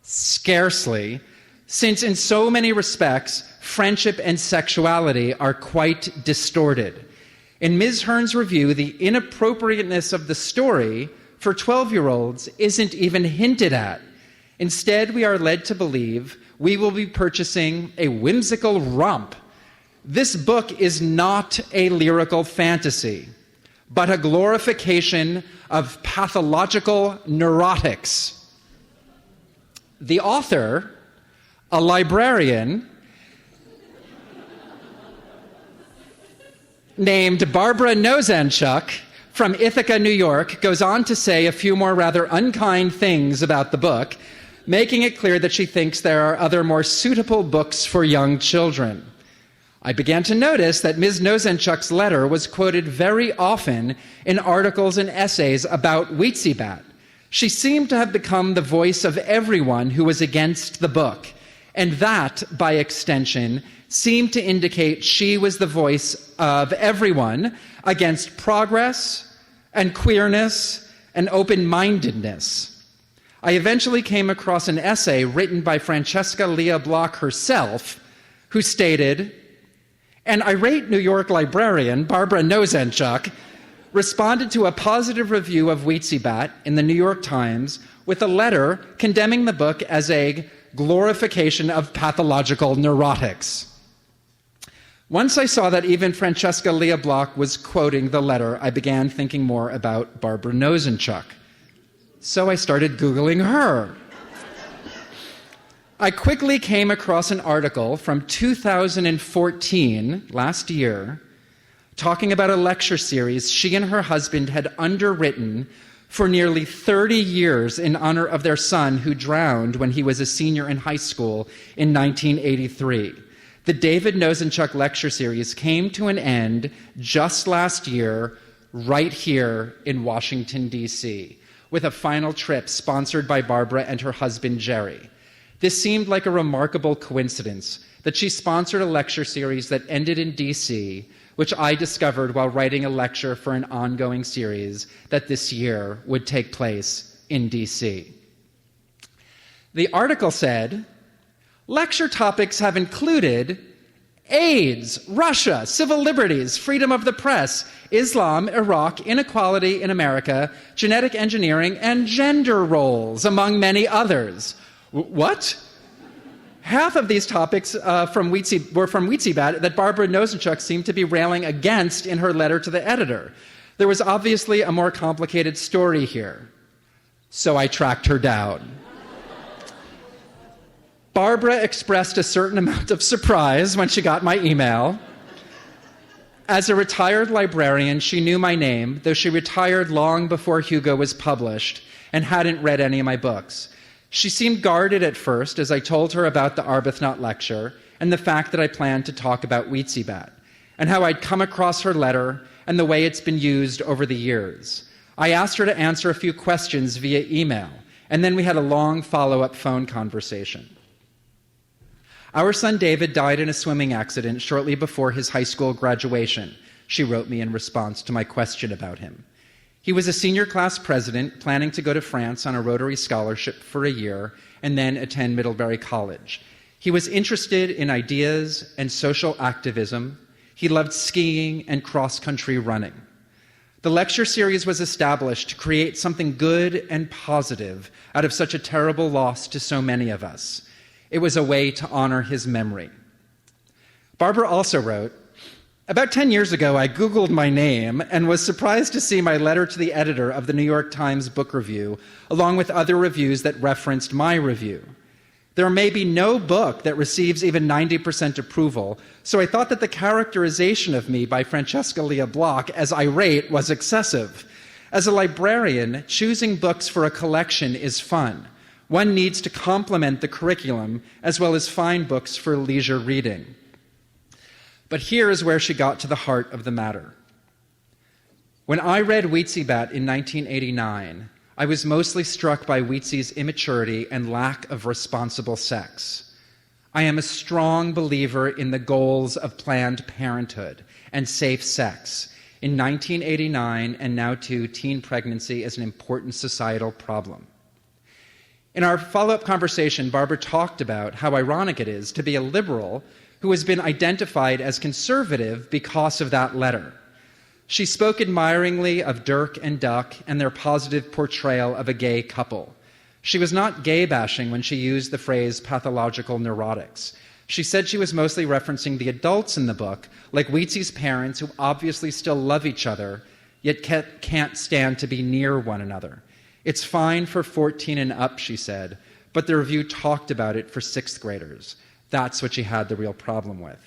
Scarcely, since in so many respects, friendship and sexuality are quite distorted. In Ms. Hearn's review, the inappropriateness of the story for 12-year-olds isn't even hinted at. Instead, we are led to believe we will be purchasing a whimsical romp. This book is not a lyrical fantasy, but a glorification of pathological neurotics. The author, a librarian named Barbara Nosanchuk from Ithaca, New York, goes on to say a few more rather unkind things about the book, making it clear that she thinks there are other more suitable books for young children. I began to notice that Ms. Nosanchuk's letter was quoted very often in articles and essays about Weetzie Bat. She seemed to have become the voice of everyone who was against the book, and that, by extension, seemed to indicate she was the voice of everyone against progress and queerness and open-mindedness. I eventually came across an essay written by Francesca Lia Bloch herself, who stated, "An irate New York librarian, Barbara Nosanchuk, responded to a positive review of Weetzie Bat in the New York Times with a letter condemning the book as a glorification of pathological neurotics." Once I saw that even Francesca Lia Bloch was quoting the letter, I began thinking more about Barbara Nosanchuk. So I started Googling her. I quickly came across an article from 2014, last year, talking about a lecture series she and her husband had underwritten for nearly 30 years in honor of their son who drowned when he was a senior in high school in 1983. The David Nosanchuk lecture series came to an end just last year, right here in Washington, D.C., with a final trip sponsored by Barbara and her husband, Jerry. This seemed like a remarkable coincidence that she sponsored a lecture series that ended in D.C., which I discovered while writing a lecture for an ongoing series that this year would take place in D.C. The article said, lecture topics have included AIDS, Russia, civil liberties, freedom of the press, Islam, Iraq, inequality in America, genetic engineering, and gender roles, among many others. What? Half of these topics were from Weetzie that Barbara Nosenchuk seemed to be railing against in her letter to the editor. There was obviously a more complicated story here. So I tracked her down. Barbara expressed a certain amount of surprise when she got my email. As a retired librarian, she knew my name, though she retired long before Hugo was published and hadn't read any of my books. She seemed guarded at first as I told her about the Arbuthnot lecture and the fact that I planned to talk about Weetzie and how I'd come across her letter and the way it's been used over the years. I asked her to answer a few questions via email, and then we had a long follow-up phone conversation. Our son David died in a swimming accident shortly before his high school graduation, she wrote me in response to my question about him. He was a senior class president planning to go to France on a Rotary scholarship for a year and then attend Middlebury College. He was interested in ideas and social activism. He loved skiing and cross-country running. The lecture series was established to create something good and positive out of such a terrible loss to so many of us. It was a way to honor his memory. Barbara also wrote, about 10 years ago, I Googled my name and was surprised to see my letter to the editor of the New York Times Book Review, along with other reviews that referenced my review. There may be no book that receives even 90% approval, so I thought that the characterization of me by Francesca Lia Bloch as irate was excessive. As a librarian, choosing books for a collection is fun. One needs to complement the curriculum as well as find books for leisure reading. But here is where she got to the heart of the matter. When I read Weetzie in 1989, I was mostly struck by Weetzie's immaturity and lack of responsible sex. I am a strong believer in the goals of Planned Parenthood and safe sex. In 1989 and now too, teen pregnancy is an important societal problem. In our follow-up conversation, Barbara talked about how ironic it is to be a liberal who has been identified as conservative because of that letter. She spoke admiringly of Dirk and Duck and their positive portrayal of a gay couple. She was not gay-bashing when she used the phrase pathological neurotics. She said she was mostly referencing the adults in the book, like Weetzie's parents, who obviously still love each other, yet can't stand to be near one another. It's fine for 14 and up, she said, but the review talked about it for sixth graders. That's what she had the real problem with.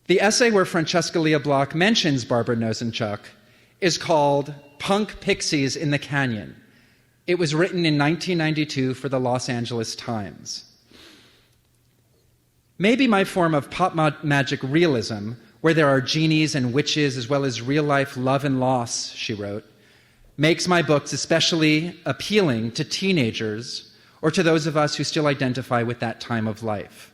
The essay where Francesca Lia Bloch mentions Barbara Nosenchuk is called Punk Pixies in the Canyon. It was written in 1992 for the Los Angeles Times. Maybe my form of pop magic realism, where there are genies and witches as well as real-life love and loss, she wrote, makes my books especially appealing to teenagers or to those of us who still identify with that time of life.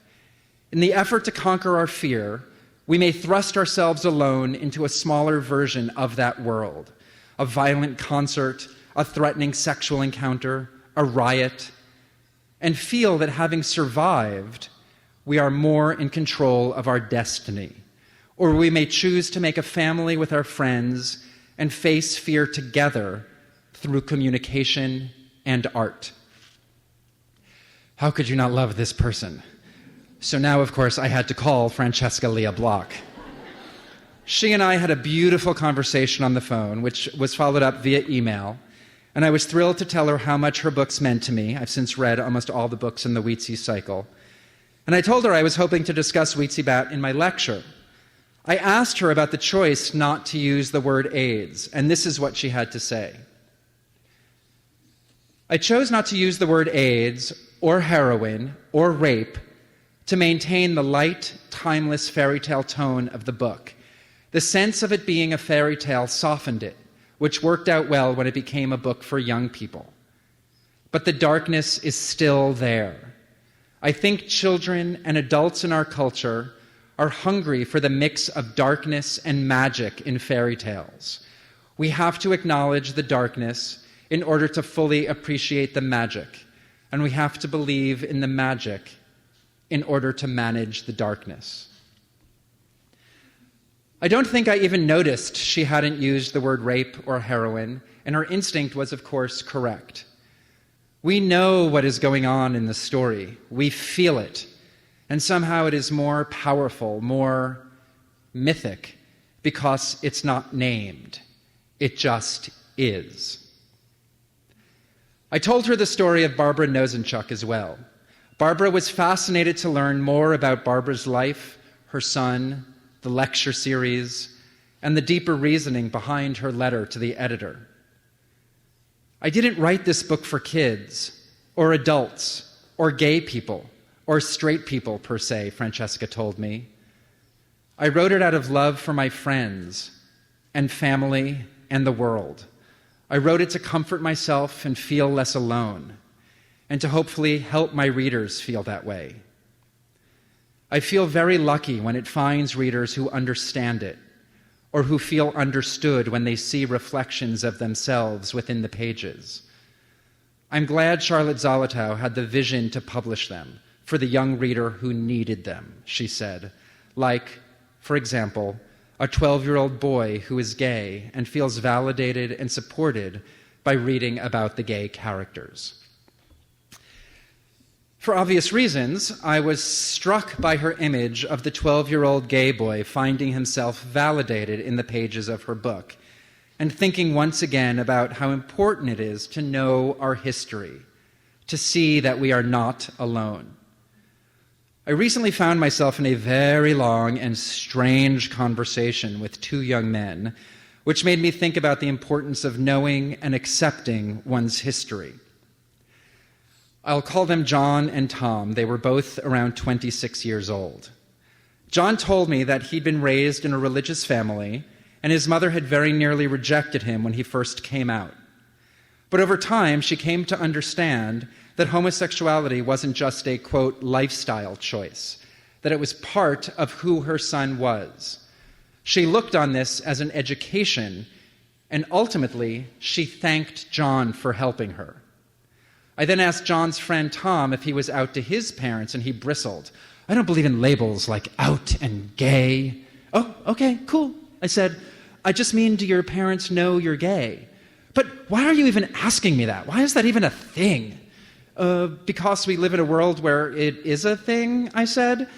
In the effort to conquer our fear, we may thrust ourselves alone into a smaller version of that world, a violent concert, a threatening sexual encounter, a riot, and feel that having survived, we are more in control of our destiny. Or we may choose to make a family with our friends and face fear together through communication and art. How could you not love this person? So now, of course, I had to call Francesca Lia Bloch. She and I had a beautiful conversation on the phone, which was followed up via email, and I was thrilled to tell her how much her books meant to me. I've since read almost all the books in the Weetzie cycle. And I told her I was hoping to discuss Weetzie in my lecture. I asked her about the choice not to use the word AIDS, and this is what she had to say. I chose not to use the word AIDS or heroin or rape to maintain the light, timeless fairy tale tone of the book. The sense of it being a fairy tale softened it, which worked out well when it became a book for young people. But the darkness is still there. I think children and adults in our culture are hungry for the mix of darkness and magic in fairy tales. We have to acknowledge the darkness in order to fully appreciate the magic, and we have to believe in the magic in order to manage the darkness. I don't think I even noticed she hadn't used the word rape or heroin, and her instinct was, of course, correct. We know what is going on in the story. We feel it. And somehow it is more powerful, more mythic, because it's not named. It just is. I told her the story of Barbara Nosenchuk as well. Barbara was fascinated to learn more about Barbara's life, her son, the lecture series, and the deeper reasoning behind her letter to the editor. I didn't write this book for kids, or adults, or gay people, or straight people per se, Francesca told me. I wrote it out of love for my friends and family and the world. I wrote it to comfort myself and feel less alone, and to hopefully help my readers feel that way. I feel very lucky when it finds readers who understand it, or who feel understood when they see reflections of themselves within the pages. I'm glad Charlotte Zolotow had the vision to publish them for the young reader who needed them, she said, like, for example, a 12-year-old boy who is gay and feels validated and supported by reading about the gay characters. For obvious reasons, I was struck by her image of the 12-year-old gay boy finding himself validated in the pages of her book, and thinking once again about how important it is to know our history, to see that we are not alone. I recently found myself in a very long and strange conversation with two young men, which made me think about the importance of knowing and accepting one's history. I'll call them John and Tom. They were both around 26 years old. John told me that he'd been raised in a religious family, and his mother had very nearly rejected him when he first came out. But over time, she came to understand that homosexuality wasn't just a, quote, lifestyle choice, that it was part of who her son was. She looked on this as an education, and ultimately, she thanked John for helping her. I then asked John's friend Tom if he was out to his parents, and he bristled. I don't believe in labels like out and gay. Oh, okay, cool. I said, I just mean, do your parents know you're gay? But why are you even asking me that? Why is that even a thing? Because we live in a world where it is a thing, I said.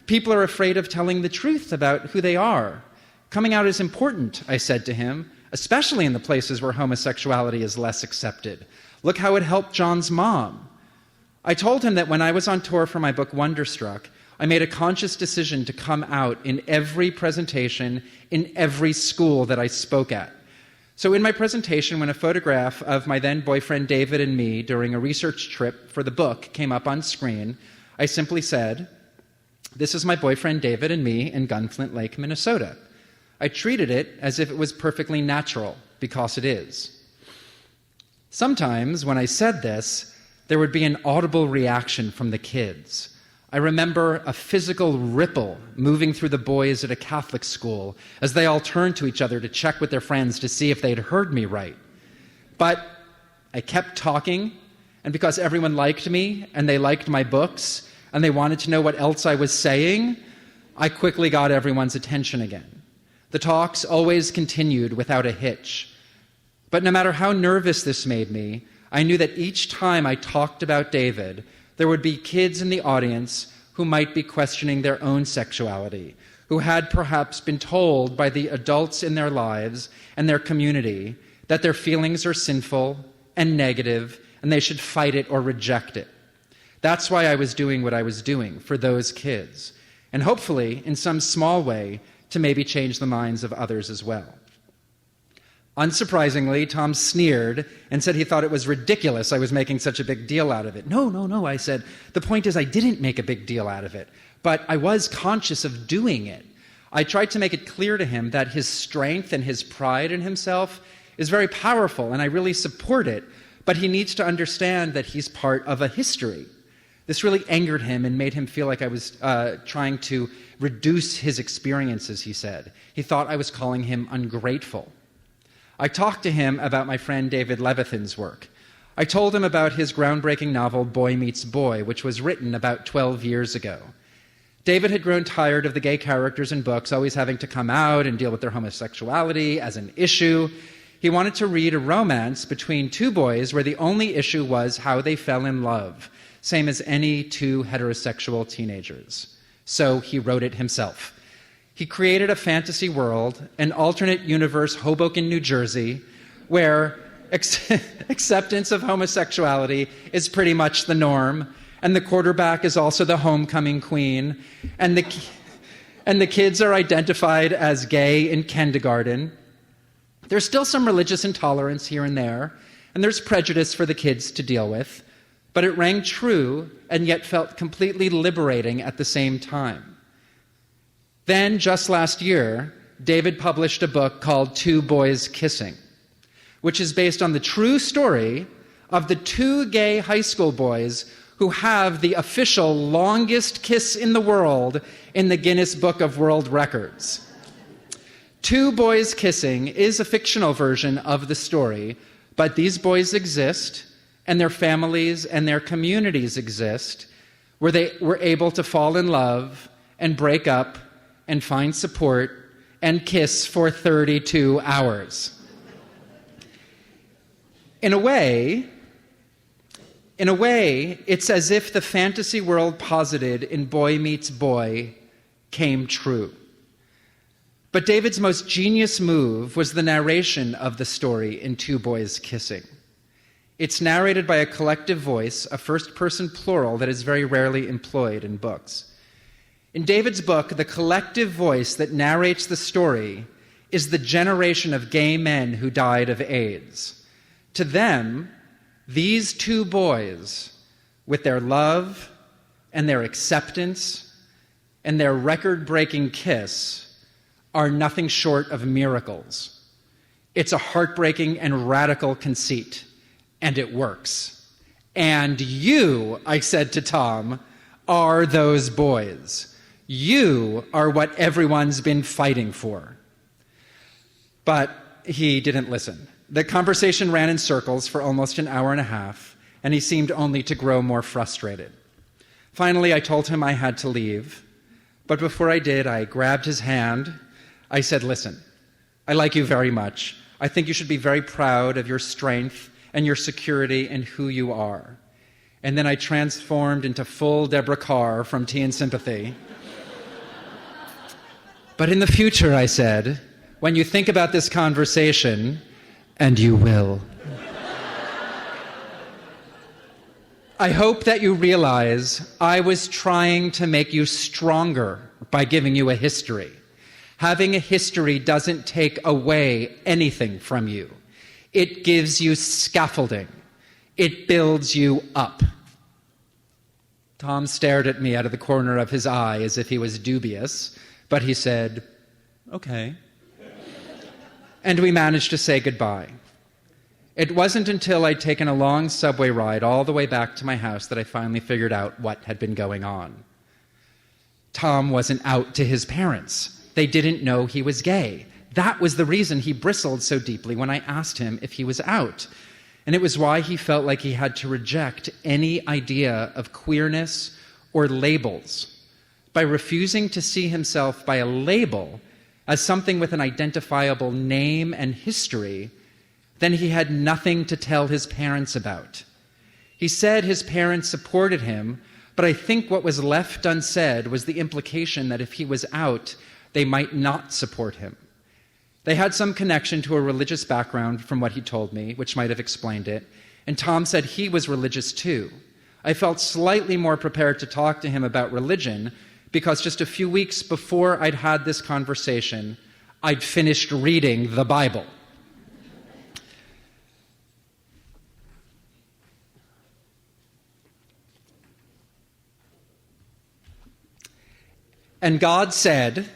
People are afraid of telling the truth about who they are. Coming out is important, I said to him, especially in the places where homosexuality is less accepted. Look how it helped John's mom. I told him that when I was on tour for my book Wonderstruck, I made a conscious decision to come out in every presentation, in every school that I spoke at. So in my presentation, when a photograph of my then boyfriend David and me during a research trip for the book came up on screen, I simply said, "This is my boyfriend David and me in Gunflint Lake, Minnesota." I treated it as if it was perfectly natural, because it is. Sometimes, when I said this, there would be an audible reaction from the kids. I remember a physical ripple moving through the boys at a Catholic school as they all turned to each other to check with their friends to see if they'd heard me right. But I kept talking, and because everyone liked me, and they liked my books, and they wanted to know what else I was saying, I quickly got everyone's attention again. The talks always continued without a hitch. But no matter how nervous this made me, I knew that each time I talked about David, there would be kids in the audience who might be questioning their own sexuality, who had perhaps been told by the adults in their lives and their community that their feelings are sinful and negative and they should fight it or reject it. That's why I was doing what I was doing for those kids, and hopefully, in some small way, to maybe change the minds of others as well. Unsurprisingly, Tom sneered and said he thought it was ridiculous I was making such a big deal out of it. No, I said. The point is I didn't make a big deal out of it, but I was conscious of doing it. I tried to make it clear to him that his strength and his pride in himself is very powerful, and I really support it, but he needs to understand that he's part of a history. This really angered him and made him feel like I was trying to reduce his experiences, he said. He thought I was calling him ungrateful. I talked to him about my friend David Levithan's work. I told him about his groundbreaking novel, Boy Meets Boy, which was written about 12 years ago. David had grown tired of the gay characters in books always having to come out and deal with their homosexuality as an issue. He wanted to read a romance between two boys where the only issue was how they fell in love, same as any two heterosexual teenagers. So he wrote it himself. He created a fantasy world, an alternate universe Hoboken, New Jersey, where acceptance of homosexuality is pretty much the norm, and the quarterback is also the homecoming queen, and the kids are identified as gay in kindergarten. There's still some religious intolerance here and there, and there's prejudice for the kids to deal with, but it rang true and yet felt completely liberating at the same time. Then, just last year, David published a book called Two Boys Kissing, which is based on the true story of the two gay high school boys who have the official longest kiss in the world in the Guinness Book of World Records. Two Boys Kissing is a fictional version of the story, but these boys exist, and their families and their communities exist, where they were able to fall in love and break up and find support and kiss for 32 hours. In a way, it's as if the fantasy world posited in Boy Meets Boy came true. But David's most genius move was the narration of the story in Two Boys Kissing. It's narrated by a collective voice, a first-person plural that is very rarely employed in books. In David's book, the collective voice that narrates the story is the generation of gay men who died of AIDS. To them, these two boys, with their love and their acceptance and their record-breaking kiss, are nothing short of miracles. It's a heartbreaking and radical conceit, and it works. And you, I said to Tom, are those boys. You are what everyone's been fighting for. But he didn't listen. The conversation ran in circles for almost an hour and a half, and he seemed only to grow more frustrated. Finally, I told him I had to leave, but before I did, I grabbed his hand. I said, "Listen, I like you very much. I think you should be very proud of your strength and your security and who you are." And then I transformed into full Deborah Carr from Tea and Sympathy. "But in the future," I said, "when you think about this conversation, and you will, I hope that you realize I was trying to make you stronger by giving you a history. Having a history doesn't take away anything from you. It gives you scaffolding. It builds you up." Tom stared at me out of the corner of his eye as if he was dubious, but he said, "Okay." And we managed to say goodbye. It wasn't until I'd taken a long subway ride all the way back to my house that I finally figured out what had been going on. Tom wasn't out to his parents. They didn't know he was gay. That was the reason he bristled so deeply when I asked him if he was out. And it was why he felt like he had to reject any idea of queerness or labels. By refusing to see himself by a label as something with an identifiable name and history, then he had nothing to tell his parents about. He said his parents supported him, but I think what was left unsaid was the implication that if he was out, they might not support him. They had some connection to a religious background from what he told me, which might have explained it, and Tom said he was religious too. I felt slightly more prepared to talk to him about religion because just a few weeks before I'd had this conversation, I'd finished reading the Bible. And God said,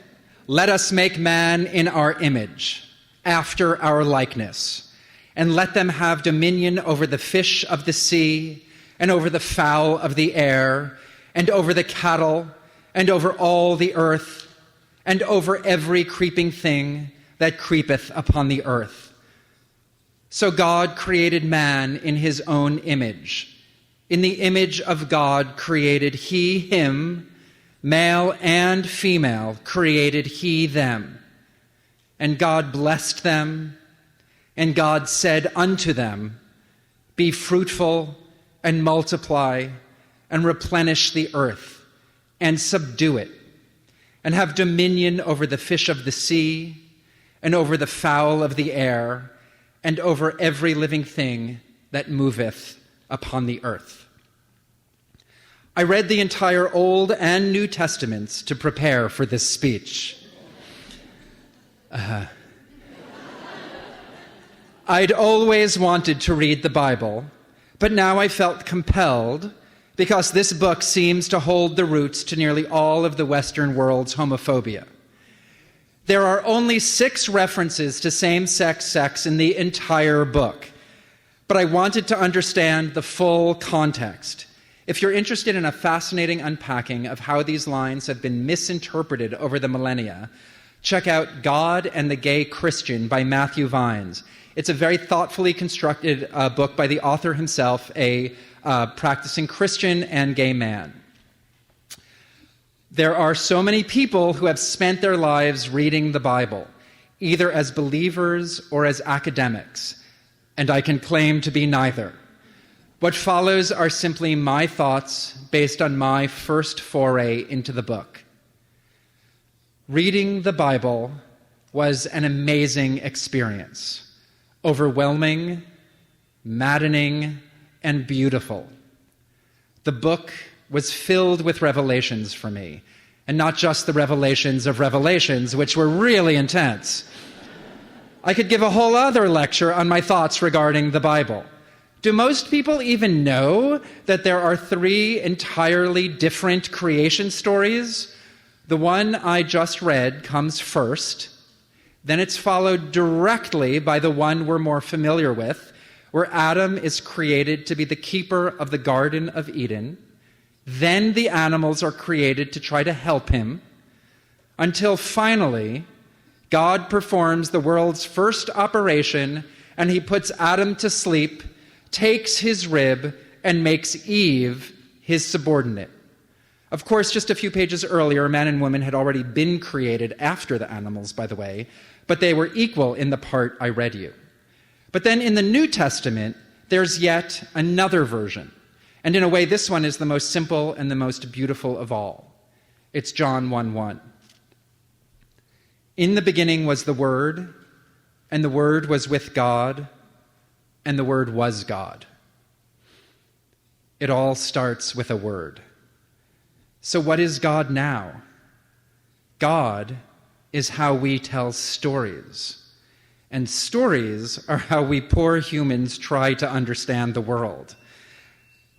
"Let us make man in our image, after our likeness, and let them have dominion over the fish of the sea, and over the fowl of the air, and over the cattle, and over all the earth, and over every creeping thing that creepeth upon the earth." So God created man in his own image. In the image of God created he him, male and female created he them. And God blessed them, and God said unto them, "Be fruitful and multiply, and replenish the earth, and subdue it, and have dominion over the fish of the sea, and over the fowl of the air, and over every living thing that moveth upon the earth." I read the entire Old and New Testaments to prepare for this speech. I'd always wanted to read the Bible, but now I felt compelled because this book seems to hold the roots to nearly all of the Western world's homophobia. There are only 6 references to same-sex sex in the entire book, but I wanted to understand the full context. If you're interested in a fascinating unpacking of how these lines have been misinterpreted over the millennia, check out God and the Gay Christian by Matthew Vines. It's a very thoughtfully constructed book by the author himself, a practicing Christian and gay man. There are so many people who have spent their lives reading the Bible, either as believers or as academics, and I can claim to be neither. What follows are simply my thoughts based on my first foray into the book. Reading the Bible was an amazing experience, overwhelming, maddening, and beautiful. The book was filled with revelations for me, and not just the revelations of Revelations, which were really intense. I could give a whole other lecture on my thoughts regarding the Bible. Do most people even know that there are 3 entirely different creation stories? The one I just read comes first, then it's followed directly by the one we're more familiar with, where Adam is created to be the keeper of the Garden of Eden. Then the animals are created to try to help him, until finally God performs the world's first operation, and he puts Adam to sleep, takes his rib, and makes Eve his subordinate. Of course, just a few pages earlier, man and woman had already been created after the animals, by the way, but they were equal in the part I read you. But then in the New Testament, there's yet another version. And in a way, this one is the most simple and the most beautiful of all. It's John 1:1. "In the beginning was the Word, and the Word was with God, and the Word was God." It all starts with a word. So what is God now? God is how we tell stories. And stories are how we poor humans try to understand the world.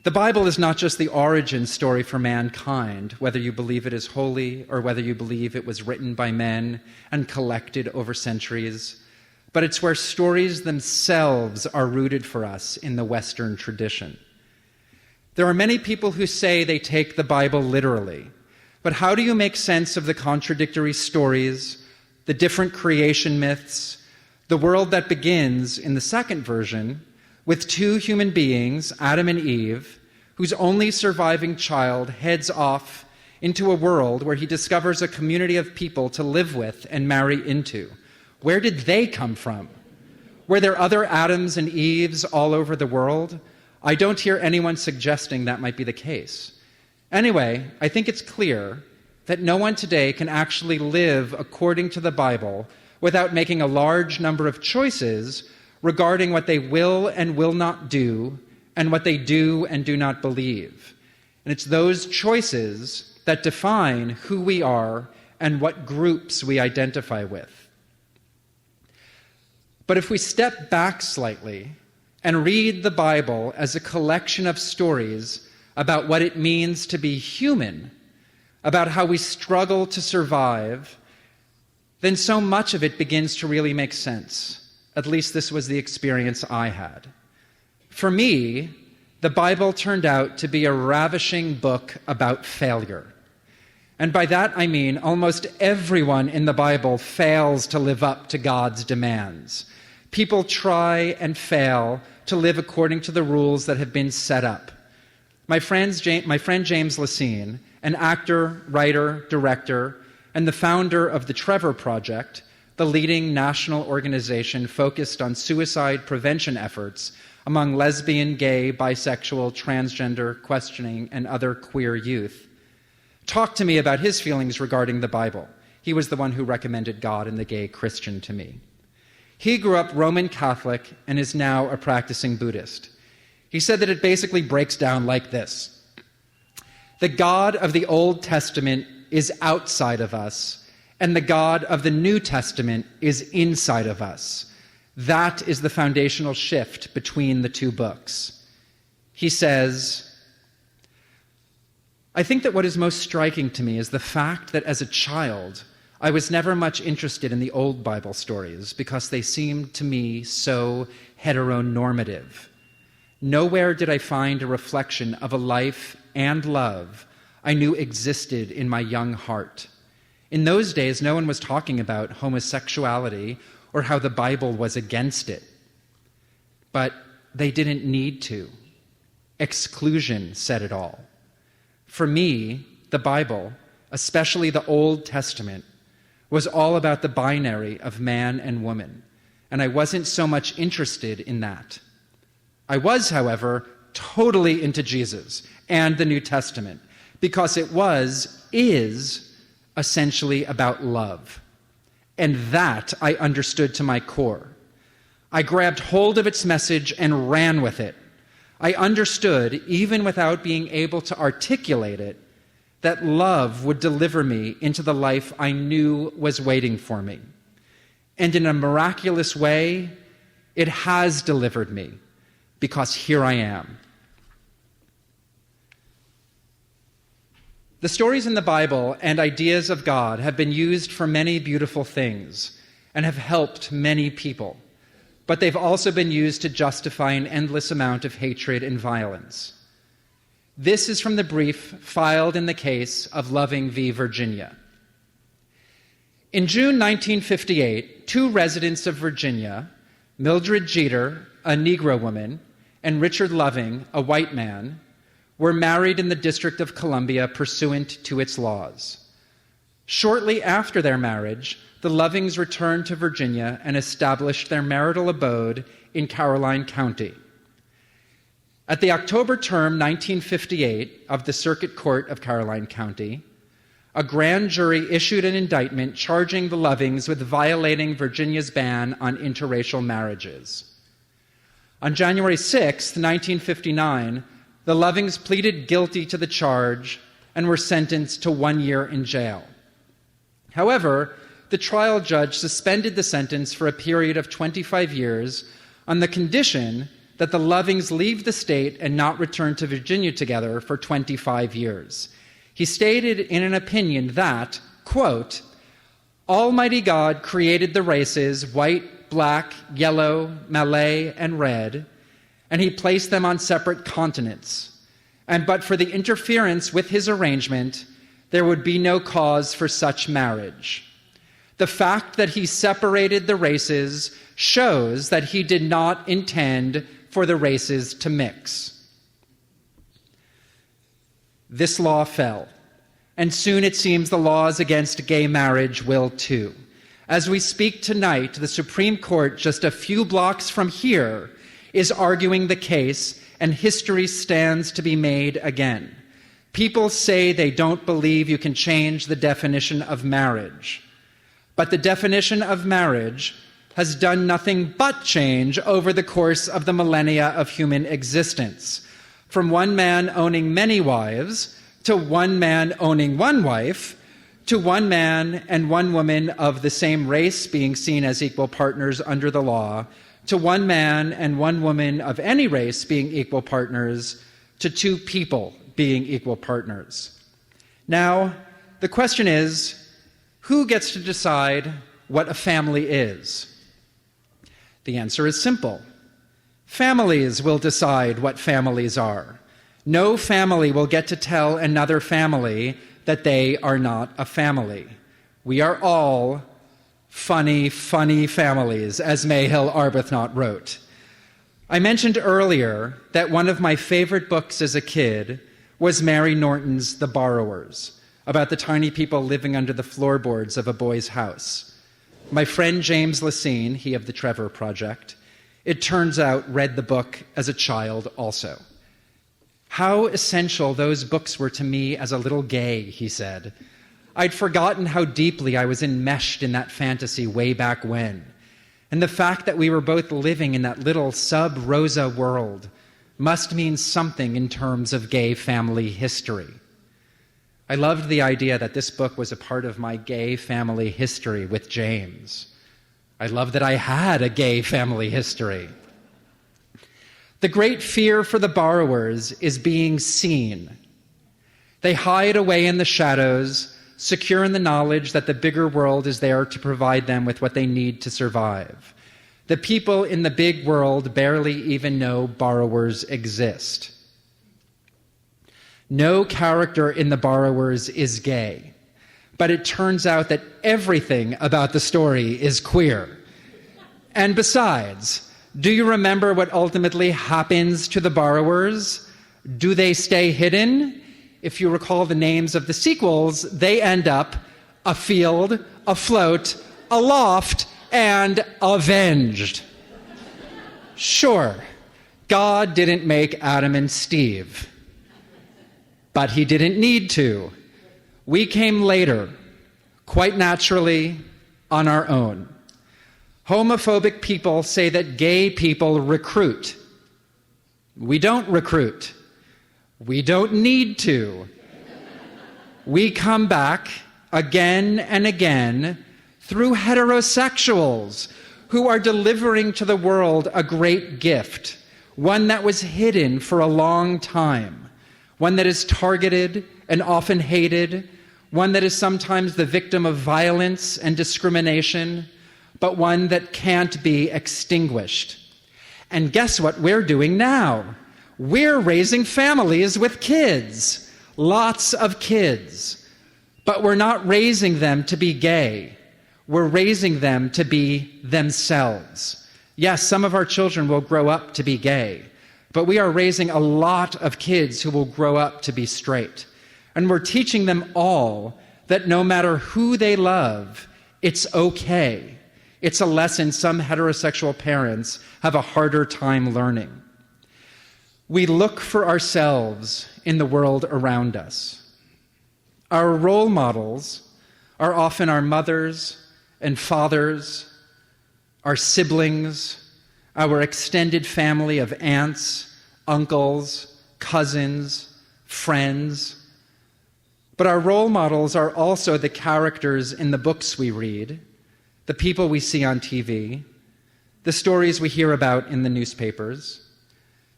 The Bible is not just the origin story for mankind, whether you believe it is holy or whether you believe it was written by men and collected over centuries, but it's where stories themselves are rooted for us in the Western tradition. There are many people who say they take the Bible literally, but how do you make sense of the contradictory stories, the different creation myths, the world that begins in the second version with 2 human beings, Adam and Eve, whose only surviving child heads off into a world where he discovers a community of people to live with and marry into? Where did they come from? Were there other Adams and Eves all over the world? I don't hear anyone suggesting that might be the case. Anyway, I think it's clear that no one today can actually live according to the Bible without making a large number of choices regarding what they will and will not do and what they do and do not believe. And it's those choices that define who we are and what groups we identify with. But if we step back slightly and read the Bible as a collection of stories about what it means to be human, about how we struggle to survive, then so much of it begins to really make sense. At least this was the experience I had. For me, the Bible turned out to be a ravishing book about failure. And by that I mean almost everyone in the Bible fails to live up to God's demands. People try and fail to live according to the rules that have been set up. My friend James Lacine, an actor, writer, director, and the founder of the Trevor Project, the leading national organization focused on suicide prevention efforts among lesbian, gay, bisexual, transgender, questioning, and other queer youth, talked to me about his feelings regarding the Bible. He was the one who recommended God and the Gay Christian to me. He grew up Roman Catholic and is now a practicing Buddhist. He said that it basically breaks down like this. The God of the Old Testament is outside of us, and the God of the New Testament is inside of us. That is the foundational shift between the two books. He says, I think that what is most striking to me is the fact that as a child, I was never much interested in the old Bible stories because they seemed to me so heteronormative. Nowhere did I find a reflection of a life and love I knew existed in my young heart. In those days, no one was talking about homosexuality or how the Bible was against it. But they didn't need to. Exclusion said it all. For me, the Bible, especially the Old Testament, was all about the binary of man and woman, and I wasn't so much interested in that. I was, however, totally into Jesus and the New Testament, because it is essentially about love. And that I understood to my core. I grabbed hold of its message and ran with it. I understood, even without being able to articulate it, that love would deliver me into the life I knew was waiting for me. And in a miraculous way, it has delivered me, because here I am. The stories in the Bible and ideas of God have been used for many beautiful things and have helped many people, but they've also been used to justify an endless amount of hatred and violence. This is from the brief filed in the case of Loving v. Virginia. In June 1958, two residents of Virginia, Mildred Jeter, a Negro woman, and Richard Loving, a white man, were married in the District of Columbia pursuant to its laws. Shortly after their marriage, the Lovings returned to Virginia and established their marital abode in Caroline County. At the October term 1958 of the Circuit Court of Caroline County, a grand jury issued an indictment charging the Lovings with violating Virginia's ban on interracial marriages. On January 6, 1959, the Lovings pleaded guilty to the charge and were sentenced to 1 year in jail. However, the trial judge suspended the sentence for a period of 25 years on the condition that the Lovings leave the state and not return to Virginia together for 25 years. He stated in an opinion that, quote, Almighty God created the races white, black, yellow, Malay, and red, and he placed them on separate continents. And but for the interference with his arrangement, there would be no cause for such marriage. The fact that he separated the races shows that he did not intend for the races to mix. This law fell, and soon it seems the laws against gay marriage will too. As we speak tonight, the Supreme Court, just a few blocks from here, is arguing the case, and history stands to be made again. People say they don't believe you can change the definition of marriage. But the definition of marriage has done nothing but change over the course of the millennia of human existence. From one man owning many wives, to one man owning one wife, to one man and one woman of the same race being seen as equal partners under the law, to one man and one woman of any race being equal partners, to two people being equal partners. Now, the question is, who gets to decide what a family is? The answer is simple. Families will decide what families are. No family will get to tell another family that they are not a family. We are all funny, funny families, as Mayhill Arbuthnot wrote. I mentioned earlier that one of my favorite books as a kid was Mary Norton's The Borrowers, about the tiny people living under the floorboards of a boy's house. My friend James Lacine, he of the Trevor Project, it turns out read the book as a child also. How essential those books were to me as a little gay, he said. I'd forgotten how deeply I was enmeshed in that fantasy way back when. And the fact that we were both living in that little sub-Rosa world must mean something in terms of gay family history. I loved the idea that this book was a part of my gay family history with James. I loved that I had a gay family history. The great fear for the borrowers is being seen. They hide away in the shadows, secure in the knowledge that the bigger world is there to provide them with what they need to survive. The people in the big world barely even know borrowers exist. No character in The Borrowers is gay, but it turns out that everything about the story is queer. And besides, do you remember what ultimately happens to the borrowers? Do they stay hidden? If you recall the names of the sequels, they end up afield, afloat, aloft, and avenged. Sure, God didn't make Adam and Steve, but he didn't need to. We came later, quite naturally, on our own. Homophobic people say that gay people recruit. We don't recruit. We don't need to. We come back again and again through heterosexuals who are delivering to the world a great gift, one that was hidden for a long time, one that is targeted and often hated, one that is sometimes the victim of violence and discrimination, but one that can't be extinguished. And guess what we're doing now? We're raising families with kids, lots of kids. But we're not raising them to be gay. We're raising them to be themselves. Yes, some of our children will grow up to be gay, but we are raising a lot of kids who will grow up to be straight. And we're teaching them all that no matter who they love, it's okay. It's a lesson some heterosexual parents have a harder time learning. We look for ourselves in the world around us. Our role models are often our mothers and fathers, our siblings, our extended family of aunts, uncles, cousins, friends. But our role models are also the characters in the books we read, the people we see on TV, the stories we hear about in the newspapers.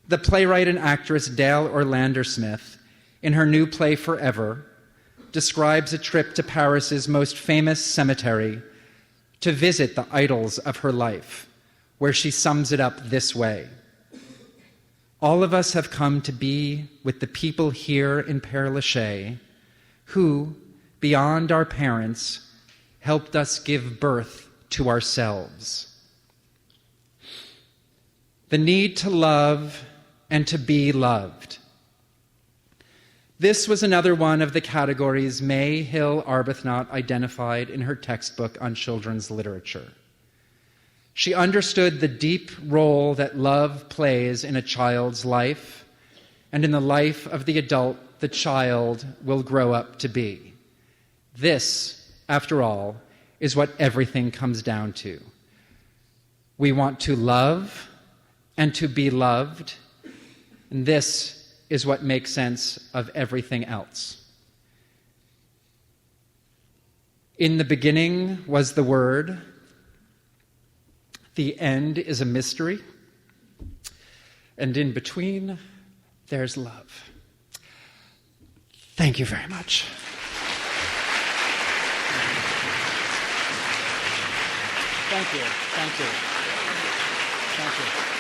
The playwright and actress Dale Orlander Smith, in her new play Forever, describes a trip to Paris's most famous cemetery to visit the idols of her life, where she sums it up this way. All of us have come to be with the people here in Père Lachaise who, beyond our parents, helped us give birth to ourselves. The need to love and to be loved. This was another one of the categories Mayhill Arbuthnot identified in her textbook on children's literature. She understood the deep role that love plays in a child's life and in the life of the adult the child will grow up to be. This, after all, is what everything comes down to. We want to love and to be loved, and this is what makes sense of everything else. In the beginning was the Word. The end is a mystery. And in between, there's love. Thank you very much. Thank you. Thank you. Thank you.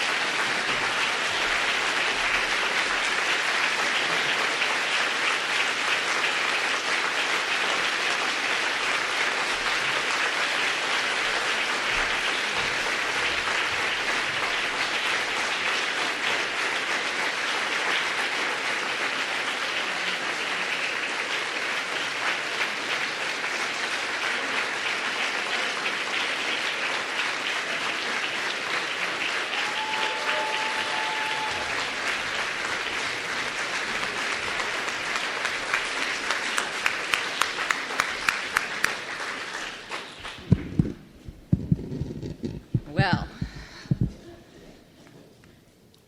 Well,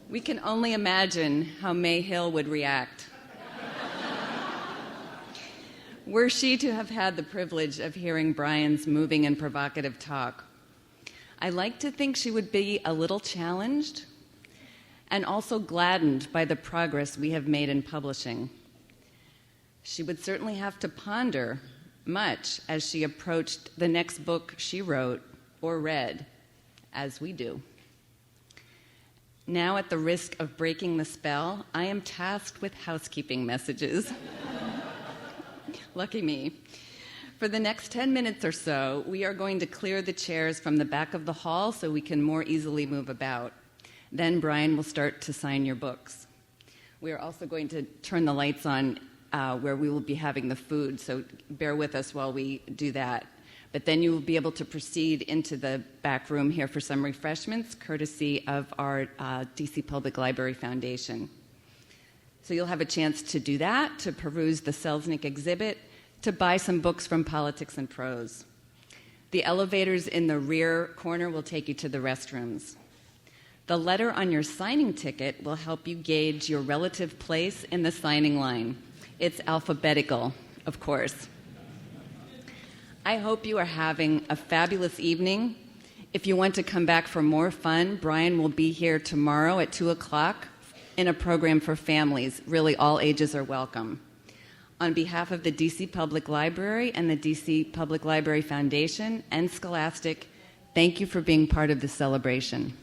we can only imagine how May Hill would react. Were she to have had the privilege of hearing Brian's moving and provocative talk, I like to think she would be a little challenged and also gladdened by the progress we have made in publishing. She would certainly have to ponder much as she approached the next book she wrote or read, as we do. Now, at the risk of breaking the spell, I am tasked with housekeeping messages. Lucky me. For the next 10 minutes or so, we are going to clear the chairs from the back of the hall so we can more easily move about. Then Brian will start to sign your books. We are also going to turn the lights on where we will be having the food, so bear with us while we do that. But then you will be able to proceed into the back room here for some refreshments, courtesy of our DC Public Library Foundation. So you'll have a chance to do that, to peruse the Selznick exhibit, to buy some books from Politics and Prose. The elevators in the rear corner will take you to the restrooms. The letter on your signing ticket will help you gauge your relative place in the signing line. It's alphabetical, of course. I hope you are having a fabulous evening. If you want to come back for more fun, Brian will be here tomorrow at 2 o'clock in a program for families. Really, all ages are welcome. On behalf of the DC Public Library and the DC Public Library Foundation and Scholastic, thank you for being part of this celebration.